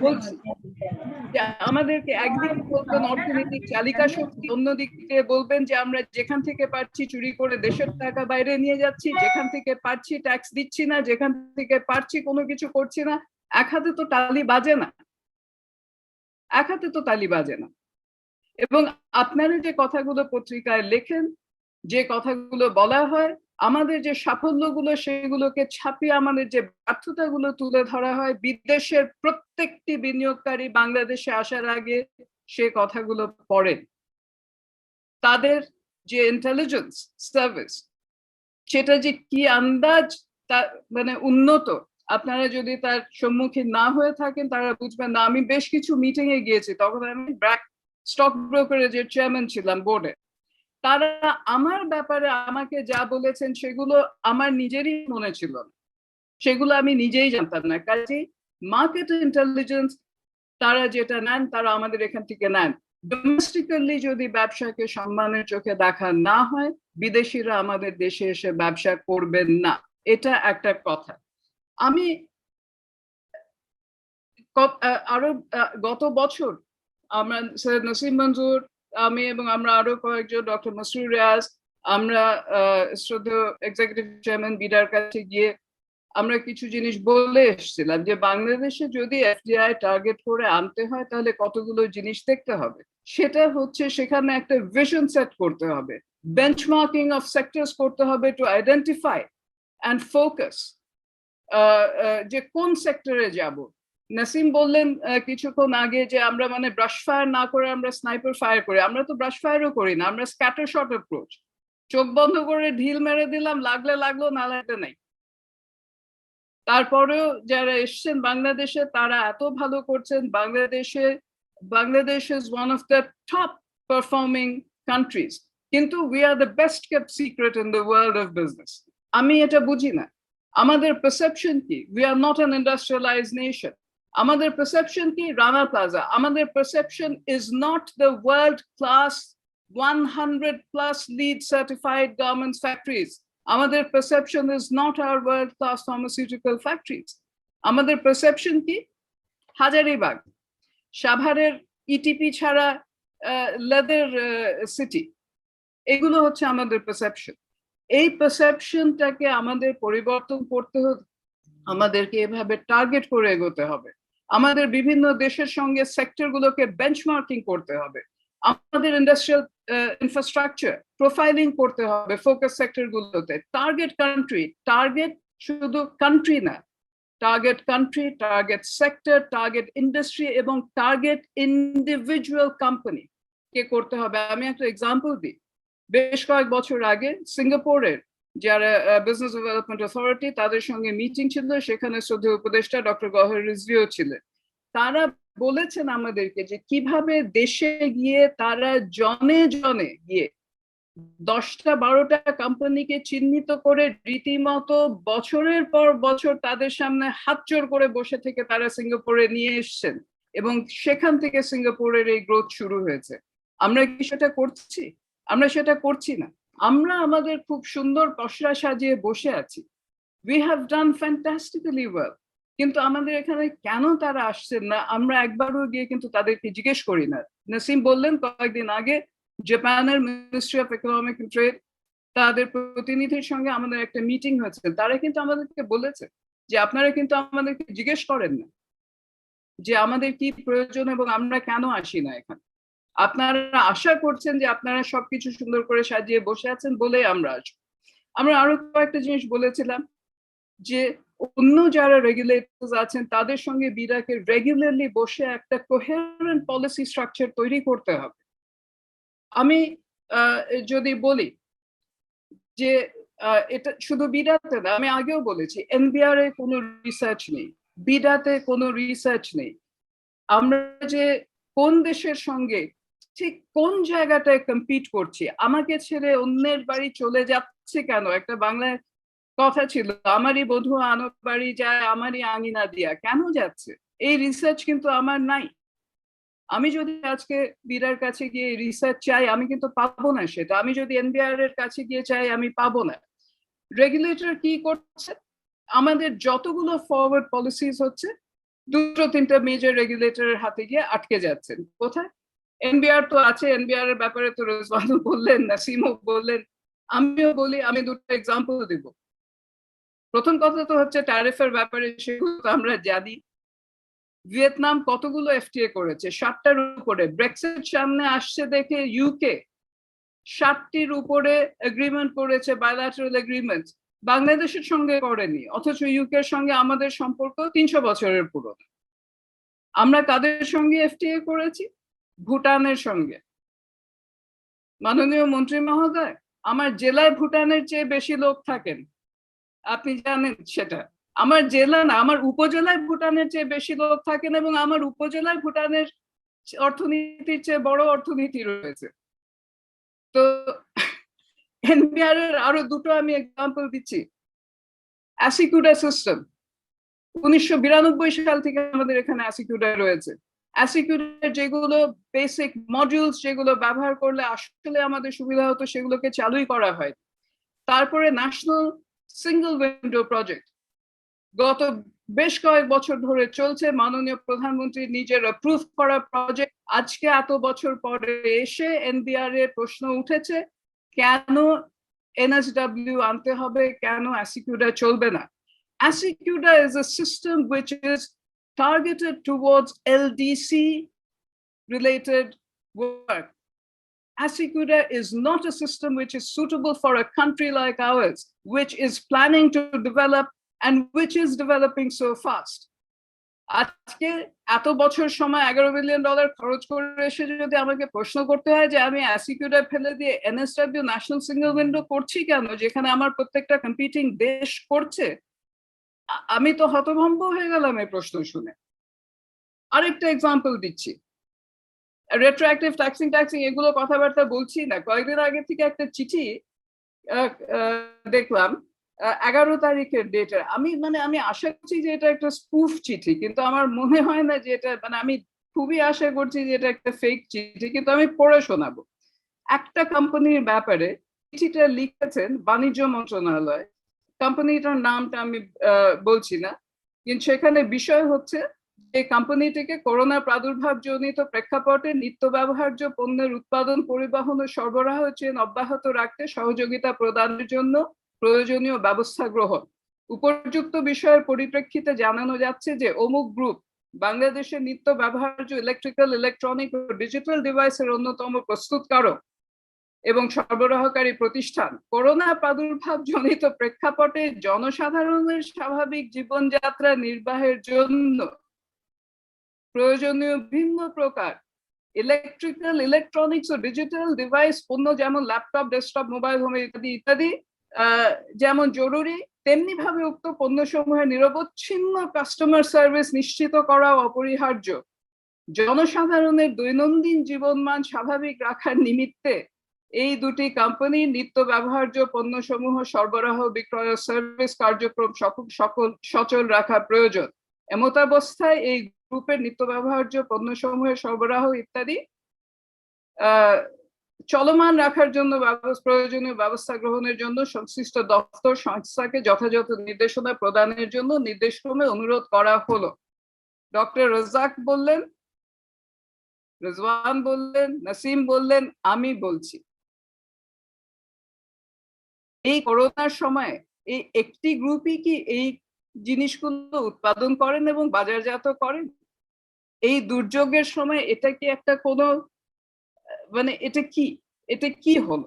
[SPEAKER 5] বলছি যে আমাদেরকে একদিকে বলবেন অর্থনৈতিক চালিকা শক্তি, অন্যদিকে বলবেন যে আমরা যেখান থেকে পারছি চুরি করে দেশের টাকা বাইরে নিয়ে যাচ্ছি, যেখান থেকে পারছি ট্যাক্স দিচ্ছি না, যেখান থেকে পারছি কোনো কিছু করছি না। এক হাতে তো তালি বাজে না, এক হাতে তো তালি বাজে না। এবং আপনারা যে কথাগুলো পত্রিকায় লেখেন, যে কথাগুলো বলা হয়, আমাদের যে সাফল্যগুলো সেগুলোকে ছাপিয়ে আমাদের যে ব্যর্থতাগুলো তুলে ধরা হয়, বিদেশের প্রত্যেকটি বিনিয়োগকারী বাংলাদেশে আসার আগে সে কথাগুলো পড়েন। তাদের যে ইন্টেলিজেন্স সার্ভিস সেটা যে কি আন্দাজ মানে উন্নত, আপনারা যদি তার সম্মুখীন না হয়ে থাকেন তারা বুঝবেন না। আমি বেশ কিছু মিটিং এ গিয়েছি, তখন আমি স্টক ব্রোকারেজের চেয়ারম্যান ছিলাম বোর্ডে। তারা আমার ব্যাপারে আমাকে যা বলেছেন সেগুলো আমার নিজেরই মনে ছিল না, সেগুলো আমি নিজেই জানতাম না। কাজেই মার্কেট ইন্টেলিজেন্স তারা যেটা নেন তারা আমাদের এখান থেকে নেন। ডোমেস্টিক্যালি যদি ব্যবসাকে সম্মানের চোখে দেখা না হয়, বিদেশিরা আমাদের দেশে এসে ব্যবসা করবেন না, এটা একটা কথা। আমি আরো গত বছর আমরা সৈয়দ নাসিম মঞ্জুর, আমি এবং আমরা আরো কয়েকজন, ডক্টর মাসরুর রিয়াজ, আমরা শ্রদ্ধেয় এক্সিকিউটিভ চেয়ারম্যান বিডার কাছে গিয়ে আমরা কিছু জিনিস বলে এসেছিলাম যে বাংলাদেশে যদি এফডিআই টার্গেট করে আনতে হয় তাহলে কতগুলো জিনিস দেখতে হবে। সেটা হচ্ছে সেখানে একটা ভিশন সেট করতে হবে, বেঞ্চমার্কিং অফ সেক্টরস করতে হবে টু আইডেন্টিফাই অ্যান্ড ফোকাস যে কোন সেক্টরে যাব। নাসিম বললেন কিছুক্ষণ আগে যে আমরা মানে ব্রাশ ফায়ার না করে আমরা স্নাইপার ফায়ার করি। আমরা তো ব্রাশ ফায়ারও করি না, আমরা স্ক্যাটার শট অ্যাপ্রোচ, চোখ বন্ধ করে ঢিল মেরে দিলাম, লাগলে লাগলো, না লাগলে নাই। তারপরেও যারা এসছেন বাংলাদেশে তারা এত ভালো করছেন। Bangladesh is one of the top performing countries, কিন্তু we are the best kept secret in the world of business. আমি এটা বুঝি না, আমাদের পারসেপশন কি? We are not an industrialized nation. আমাদের পারসেপশন কি? রানা প্লাজা। আমাদের perception is not the world class 100+ LEED certified garments factories. আমাদের perception is not our world class pharmaceutical factories. আমাদের পারসেপশন কি? হাজারীবাগ, সাভারের ইটিপি ছাড়া লেদার সিটি, এগুলো হচ্ছে আমাদের পারসেপশন। এই পারসেপশনটাকে আমাদের পরিবর্তন করতে হবে, আমাদেরকে এভাবে টার্গেট করে এগোতে হবে। আমাদের বিভিন্ন দেশের সঙ্গে সেক্টরগুলোকে বেঞ্চমার্কিং করতে হবে, আমাদের ইন্ডাস্ট্রিয়াল ইনফ্রাস্ট্রাকচার প্রোফাইলিং করতে হবে ফোকাস সেক্টরগুলোতে। টার্গেট কান্ট্রি, টার্গেট শুধু কান্ট্রি না, target country, target sector, target industry এবং টার্গেট ইন্ডিভিজুয়াল কোম্পানি কে করতে হবে। আমি একটা এক্সাম্পল দিই। বেশ কয়েক বছর আগে সিঙ্গাপুরের যারা বিজনেস ডেভেলপমেন্ট অথরিটি, তাদের সঙ্গে মিটিং ছিল, সেখানে শ্রদ্ধেয় উপদেষ্টা ডক্টর গওহর রিজভিও ছিলেন। তারা বলেছেন আমাদেরকে যে কিভাবে দেশে গিয়ে তারা জনে জনে গিয়ে 10টা 12টা কোম্পানিকে চিহ্নিত করে রীতিমতো বছরের পর বছর তাদের সামনে হাত জোড় করে বসে থেকে তারা সিঙ্গাপুরে নিয়ে এসছেন, এবং সেখান থেকে সিঙ্গাপুরের এই গ্রোথ শুরু হয়েছে। আমরা কি সেটা করছি? আমরা সেটা করছি না। আমরা আমাদের খুব সুন্দর পসরা সাজিয়ে বসে আছি। We have done fantastically well, কিন্তু আমাদের এখানে কেন তারা আসছেন না আমরা একবারও গিয়ে কিন্তু তাদেরকে জিজ্ঞেস করি না। নাসিম বললেন কয়েকদিন আগে জাপানের মিনিস্ট্রি অফ ইকোনমিক ট্রেড তাদের প্রতিনিধির সঙ্গে আমাদের একটা মিটিং হয়েছে, তারা কিন্তু আমাদেরকে বলেছে যে আপনারা কিন্তু আমাদেরকে জিজ্ঞেস করেন না যে আমাদের কি প্রয়োজন এবং আমরা কেন আসি না এখানে। আপনারা আশা করছেন যে আপনারা সবকিছু সুন্দর করে সাজিয়ে বসে আছেন বলে আমরা আসবো। আমরা আরো কয়েকটা জিনিস বলেছিলাম যে অন্য যারা রেগুলেটরস আছেন তাদের সঙ্গে বিডাকে রেগুলারলি বসে একটা কোহেরেন্ট পলিসি স্ট্রাকচার তৈরি করতে হবে। আমি যদি বলি যে এটা শুধু বিডাতে না, আমি আগেও বলেছি এনবিআর এ কোনো রিসার্চ নেই, বিডাতে কোনো রিসার্চ নেই। আমরা যে কোন দেশের সঙ্গে ঠিক কোন জায়গাটায় কম্পিট করছি, আমাকে ছেড়ে অন্যের বাড়ি চলে যাচ্ছে কেন, একটা বাংলায় কথা ছিল আমারই বধূ আনো বাড়ি যায় আমারই আঙিনা দিয়া, কেন যাচ্ছে? এই রিসার্চ কিন্তু আমার নাই। আমি যদি আজকে বিরার কাছে গিয়ে রিসার্চ চাই আমি কিন্তু পাবো না সেটা, আমি যদি এনবিআর এর কাছে গিয়ে চাই আমি পাবো না। রেগুলেটর কি করছে, আমাদের যতগুলো ফরওয়ার্ড পলিসিস হচ্ছে দুটো তিনটা মেজর রেগুলেটরের হাতে গিয়ে আটকে যাচ্ছেন। কোথায়? এনবিআর তো আছে, এনবিআর এর ব্যাপারে তো রেজওয়ানও বললেন, নাসিমও বললেন, আমিও বলি, আমি দুটো এক্সাম্পল দিব। প্রথম কথা তো হচ্ছে ট্যারিফের ব্যাপারে, সেগুলো তো আমরা জানি। ভিয়েতনাম কতগুলো এফটিএ করেছে? 7টার উপরে। ব্রেক্সিট সামনে আসছে দেখে ইউকে 7টির উপরে এগ্রিমেন্ট করেছে, বায়োল্যাটারাল এগ্রিমেন্ট। বাংলাদেশের সঙ্গে করেনি, অথচ ইউকের সঙ্গে আমাদের সম্পর্ক 300 বছরের পুরনো। আমরা কাদের সঙ্গে এফটিএ করেছি? ভুটানের সঙ্গে। মাননীয় মন্ত্রী মহোদয়, আমার জেলায় ভুটানের চেয়ে বেশি লোক থাকেন, আপনি জানেন সেটা। আমার জেলা না, আমার উপজেলায় ভুটানের চেয়ে বেশি লোক থাকেন এবং আমার উপজেলায় ভুটানের অর্থনীতির চেয়ে বড় অর্থনীতি রয়েছে। তো এনবিআর এর আরো দুটো আমি এক্সাম্পল দিচ্ছি। অ্যাসিকুডা সিস্টেম 1992 সাল থেকে আমাদের এখানে অ্যাসিকুডা রয়েছে। অ্যাসিকুডার যেগুলো বেসিক মডিউলস যেগুলো ব্যবহার করলে আসলে আমাদের সুবিধা হতো সেগুলোকে চালুই করা হয়। তারপরে ন্যাশনাল সিঙ্গেল উইন্ডো প্রজেক্ট গত বেশ কয়েক বছর ধরে চলছে, মাননীয় প্রধানমন্ত্রী নিজের অ্যাপ্রুভ করা প্রজেক্ট। আজকে এত বছর পরে এসে এনবিআর এর প্রশ্ন উঠেছে কেন এনএসডব্লিউ আনতে হবে, কেন অ্যাসিকুডা চলবে না? অ্যাসিকুডা is a system which is targeted towards LDC related work. Asycuda is not a system which is suitable for a country like ours, which is planning to develop and which is developing so fast. আজকে এত বছর সময় $11 বিলিয়ন খরচ করে এসে যদি আমাকে প্রশ্ন করতে হয় যে আমি অ্যাসিকুডা ফেলে দিয়ে এনএসডব্লিউ ন্যাশনাল সিঙ্গেল উইন্ডো করছি কেন, যেখানে আমার প্রত্যেকটা কম্পিটিং দেশ করছে, আমি তো হতভম্ব হয়ে গেলাম এই প্রশ্ন শুনে। আরেকটা এক্সাম্পল দিচ্ছি, রেট্রোঅ্যাক্টিভ ট্যাক্সিং এগুলো কথাবার্তা বলছি না। কয়েকদিন আগে থেকে একটা চিঠি দেখলাম 11 তারিখের ডেটে। আমি আশা করছি যে এটা একটা স্পুফ চিঠি, কিন্তু আমার মনে হয় না যে এটা, আমি খুবই আশা করছি যে এটা একটা ফেক চিঠি, কিন্তু আমি পড়ে শোনাবো। একটা কোম্পানির ব্যাপারে চিঠিটা লিখেছেন বাণিজ্য মন্ত্রণালয়, কোম্পানিটার নামটা আমি বলছি না, কিন্তু সেখানে বিষয় হচ্ছে এই কোম্পানিটিকে করোনা প্রাদুর্ভাব জনিত প্রেক্ষাপটে নিত্য ব্যবহার্য পণ্যের উৎপাদন, পরিবহন ও সরবরাহ চেন অব্যাহত রাখতে সহযোগিতা প্রদানের জন্য প্রয়োজনীয় ব্যবস্থা গ্রহণ। উপযুক্ত বিষয়ের পরিপ্রেক্ষিতে জানানো যাচ্ছে যে অমুক গ্রুপ বাংলাদেশের নিত্য ব্যবহার্য ইলেকট্রিক্যাল, ইলেকট্রনিক ও ডিজিটাল ডিভাইসের অন্যতম প্রস্তুতকারক এবং সরবরাহকারী প্রতিষ্ঠান করোনা প্রাদুর্ভাব জনিত প্রেক্ষাপটে জনসাধারণের স্বাভাবিক জীবনযাত্রা নির্বাহের জন্য প্রয়োজনীয় ভিন্ন প্রকার ইলেকট্রিক্যাল, ইলেকট্রনিক্স ও ডিজিটাল ডিভাইস পণ্য যেমন ল্যাপটপ, ডেস্কটপ, মোবাইল হোম ইত্যাদি ইত্যাদি যেমন জরুরি, তেমনি ভাবে উক্ত পণ্যসমূহের নিরবচ্ছিন্ন কাস্টমার সার্ভিস নিশ্চিত করা অপরিহার্য। জনসাধারণের দৈনন্দিন জীবনমান স্বাভাবিক রাখার নিমিত্তে এই দুটি কোম্পানির নিত্য ব্যবহার্য পণ্যসমূহ সরবরাহ, বিক্রয়, সার্ভিস কার্যক্রম সকল সচল রাখা প্রয়োজন। এমতাবস্থায় এই গ্রুপের নিত্য ব্যবহার্য পণ্যসমূহের সরবরাহ ইত্যাদি চলমান রাখার জন্য প্রয়োজনীয় ব্যবস্থা গ্রহণের জন্য সংশ্লিষ্ট দপ্তর সংস্থাকে যথাযথ নির্দেশনা প্রদানের জন্য নির্দেশক্রমে অনুরোধ করা হলো। ডক্টর রাজ্জাক বললেন, রেজওয়ান বললেন, নাসিম বললেন, আমি বলছি, এই করোনার সময় এই একটি গ্রুপই কি এই জিনিসগুলো উৎপাদন করেন এবং বাজারজাত করেন? এই দুর্যোগের সময় এটা কি একটা কোনো মানে এটা কি হলো?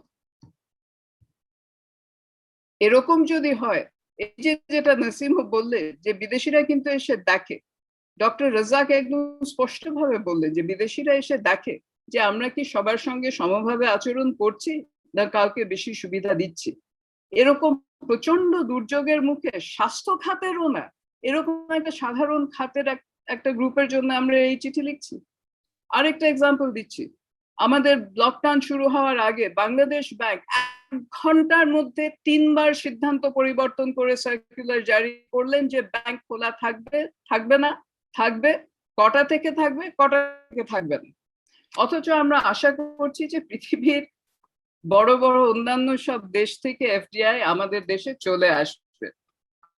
[SPEAKER 5] এরকম যদি হয়, এই যে যেটা নাসিম বললে যে বিদেশিরা কিন্তু এসে দেখে, ডক্টর রাজাক একদম স্পষ্টভাবে বললেন যে বিদেশিরা এসে দেখে যে আমরা কি সবার সঙ্গে সমভাবে আচরণ করছি না কাউকে বেশি সুবিধা দিচ্ছি। এরকম প্রচন্ড দুর্যোগের মুখে স্বাস্থ্য খাতেরও না, এরকম একটা সাধারণ খাতের একটা গ্রুপের জন্য আমরা এই চিঠি লিখছি। আরেকটা এক্সাম্পল দিচ্ছি, আমাদের লকডাউন শুরু হওয়ার আগে বাংলাদেশ ব্যাংক 1 ঘন্টার মধ্যে 3 বার সিদ্ধান্ত পরিবর্তন করে সার্কুলার জারি করলেন যে ব্যাংক খোলা থাকবে, থাকবে না, থাকবে, কটা থেকে থাকবে, কটা থেকে থাকবে না। অথচ আমরা আশা করছি যে পৃথিবীর বড় বড় অন্যান্য সব দেশ থেকে এফডিআই আমাদের দেশে চলে আসবে।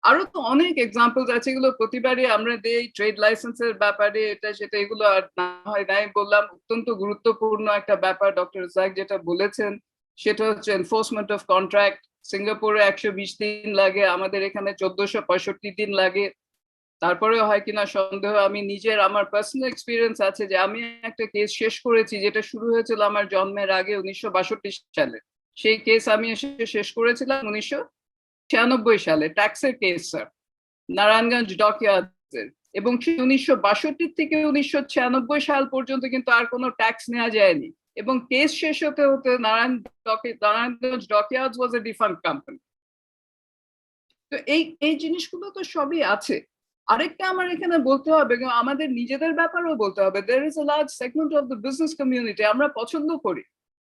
[SPEAKER 5] আরো তো অনেক এক্সাম্পল আছে, এগুলো প্রতিবারই আমরা দেই, ট্রেড লাইসেন্সের ব্যাপারে এটা সেটা, এগুলো আর না হয় নাই বললাম। অত্যন্ত গুরুত্বপূর্ণ একটা ব্যাপার ডক্টর রাজাক যেটা বলেছেন সেটা হচ্ছে এনফোর্সমেন্ট অফ কন্ট্রাক্ট। সিঙ্গাপুরে 120 দিন লাগে, আমাদের এখানে 1465 দিন লাগে। তারপরেও হয় কিনা সন্দেহ। আমি নিজের আমার পার্সোনাল এক্সপিরিয়েন্স আছে যে আমি একটা কেস শেষ করেছি যেটা শুরু হয়েছিল আমার জন্মের আগে 1962 সালে। সেই কেস আমি এসে শেষ করেছিলাম 1996 সালে, ট্যাক্সের কেস স্যার, নারায়ণগঞ্জ ডকইয়ার্ডের। এবং 1962 থেকে 1996 সাল পর্যন্ত কিন্তু আর কোনো ট্যাক্স নেওয়া যায়নি, এবং কেস শেষ হতে হতে নারায়ণগঞ্জ ডকইয়ার্ড ওয়াজ এ ডিফান্ট কোম্পানি। তো এই জিনিসগুলো তো সবই আছে। আরেকটা আমার এখানে বলতে হবে, আমাদের নিজেদের ব্যাপারেও বলতে হবে, there is a large segment of the business community আমরা পছন্দ করি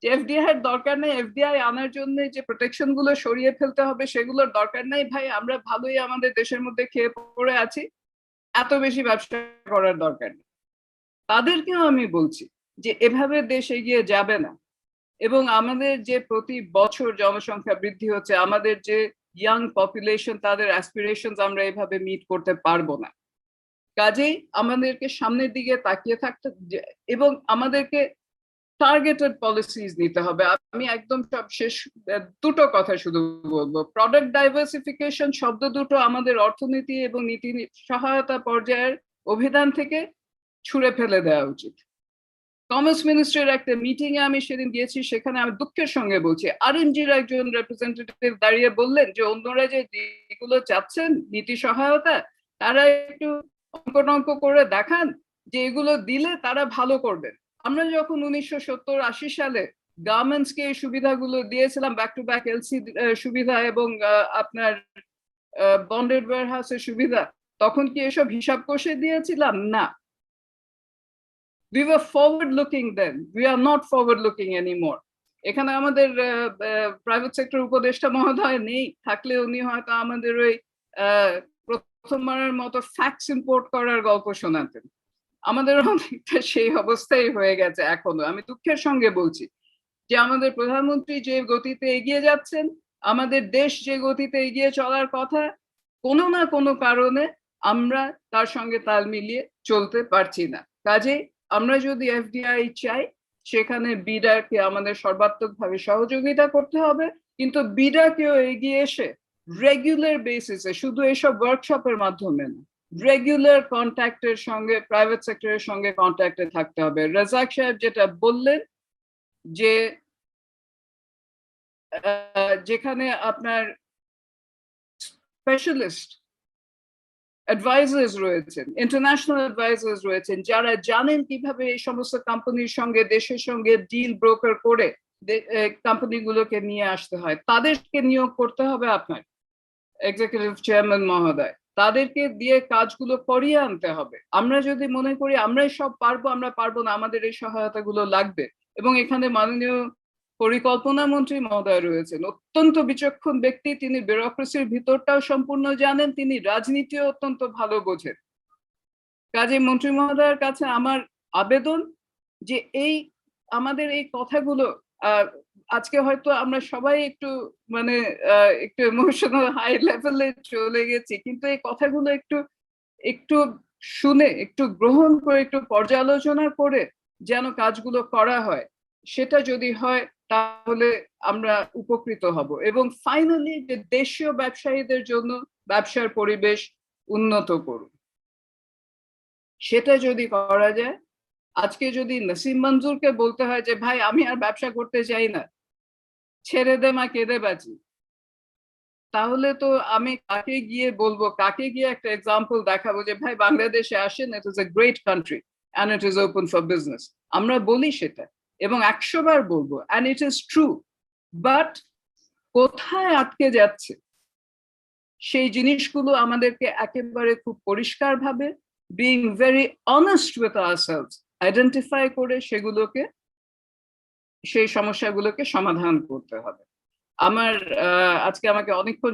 [SPEAKER 5] যে এফডিআই এর দরকার নেই, এফডিআই আনার জন্য যে প্রোটেকশন গুলো সরিয়ে ফেলতে হবে সেগুলোর দরকার নেই ভাই, আমরা ভালোই আমাদের দেশের মধ্যে খেয়ে পড়ে আছি, এত বেশি ব্যবসা করার দরকার নেই। তাদেরকেও আমি বলছি যে এভাবে দেশ এগিয়ে যাবে না, এবং আমাদের যে প্রতি বছর জনসংখ্যা বৃদ্ধি হচ্ছে, আমাদের যে ইয়াং পপুলেশন, তাদের অ্যাসপিরেশনস আমরা এভাবে মিট করতে পারবো না। কাজেই আমাদেরকে সামনের দিকে তাকিয়ে থাকতে এবং আমাদেরকে টার্গেটেড পলিসিস নিতে হবে। আমি একদম সব শেষ দুটো কথা শুধু বলবো, প্রোডাক্ট ডাইভার্সিফিকেশন শব্দ দুটো আমাদের অর্থনীতি এবং নীতি সহায়তা পর্যায়ের অভিধান থেকে ছুঁড়ে ফেলে দেওয়া উচিত। কমার্স মিনিস্ট্রির একটা মিটিং এ আমি সেদিন গিয়েছি, সেখানে আমি দুঃখের সঙ্গে বলছি আরএমজির একজন রিপ্রেজেন্টেটিভ দাঁড়িয়ে বললেন যে অন্যরা যে যেগুলো চাচ্ছেন নীতি সহায়তা, তারা একটু অঙ্ক করে দেখান যে এগুলো দিলে তারা ভালো করবেন। আমরা যখন 1970-80 সালে গার্মেন্টস কে এই সুবিধাগুলো দিয়েছিলাম, ব্যাক টু ব্যাক এলসি সুবিধা এবং আপনার বন্ডেড ওয়্যারহাউসের সুবিধা, তখন কি এসব হিসাব কষে দিয়েছিলাম? না। We were forward looking then. We are not forward looking anymore. এখানে আমাদের প্রাইভেট সেক্টর উপদেষ্টা মহোদয় নেই, থাকলে উনি হয়তো আমাদের ওই প্রথমবারের মতো ফ্যাক্টস ইম্পোর্ট করার গল্প শোনাতেন। আমাদের অনেকটা সেই অবস্থাই হয়ে গেছে এখনো। আমি দুঃখের সঙ্গে বলছি যে আমাদের প্রধানমন্ত্রী যে গতিতে এগিয়ে যাচ্ছেন, আমাদের দেশ যে গতিতে এগিয়ে চলার কথা, কোনো না কোনো কারণে আমরা তার সঙ্গে তাল মিলিয়ে চলতে পারছি না। কাজেই আমরা যদি এফডিআই চাই, সেখানে বিডাকে আমাদের সর্বাত্মকভাবে সহযোগিতা করতে হবে, কিন্তু বিডাকেও এগিয়ে এসে রেগুলার বেসিসে, শুধু এসব ওয়ার্কশপের মাধ্যমে না, রেগুলার কন্ট্যাক্টের সঙ্গে প্রাইভেট সেক্টরের সঙ্গে কন্ট্যাক্টে থাকতে হবে। রাজাক সাহেব যেটা বললেন যে যেখানে আপনার স্পেশালিস্ট অ্যাডভাইজার্স রয়েছেন, ইন্টারন্যাশনাল অ্যাডভাইজার্স রয়েছেন, যারা জানেন কিভাবে এই সমস্ত কোম্পানির সঙ্গে, দেশের সঙ্গে ডিল ব্রোকার করে কোম্পানিগুলোকে নিয়ে আসতে হয়, তাদেরকে নিয়োগ করতে হবে আপনার এক্সিকিউটিভ চেয়ারম্যান মহোদয়। তাদেরকে দিয়ে কাজগুলো করিয়ে আনতে হবে। আমরা যদি মনে করি আমরাই সব পারবো, আমরা পারবো না, আমাদের এই সহায়তাগুলো লাগবে। এবং এখানে মাননীয় পরিকল্পনা মন্ত্রী মহোদয় রয়েছেন, অত্যন্ত বিচক্ষণ ব্যক্তি, তিনি ব্যুরোক্রেসির ভিতরটাও সম্পূর্ণ জানেন, তিনি রাজনীতিও অত্যন্ত ভালো বোঝেন। কাজে মন্ত্রী মহোদয়ের কাছে আমার আবেদন যে এই আমাদের এই কথাগুলো, আজকে হয়তো আমরা সবাই একটু মানে একটু ইমোশনাল হাই লেভেলে চলে গেছি, কিন্তু এই কথাগুলো একটু শুনে, একটু গ্রহণ করে, একটু পর্যালোচনা করে যেন কাজগুলো করা হয়। সেটা যদি হয় তাহলে আমরা উপকৃত হব। এবং ফাইনালি যে দেশীয় ব্যবসায়ীদের জন্য ব্যবসার পরিবেশ উন্নত করুন, সেটা যদি করা যায়, আজকে যদি নাসিম মঞ্জুরকে বলতে হয় যে ভাই আমি আর ব্যবসা করতে চাই না, ছেড়ে দে মা কেঁদে বাঁচি, তাহলে তো আমি কাকে গিয়ে বলবো, কাকে গিয়ে একটা এক্সাম্পল দেখাবো যে ভাই বাংলাদেশে আসেন, it is a great country and it is open for business. আমরা বলি সেটা এবং 100 বার বলবো, and it is true. But কোথায় আটকে যাচ্ছে সেই জিনিসগুলো আমাদেরকে একেবারে খুব পরিষ্কারভাবে being very honest with ourselves identify করে সেগুলোকে, সেই সমস্যাগুলোকে সমাধান করতে হবে। আমার আজকে আমাকে অনেকক্ষণ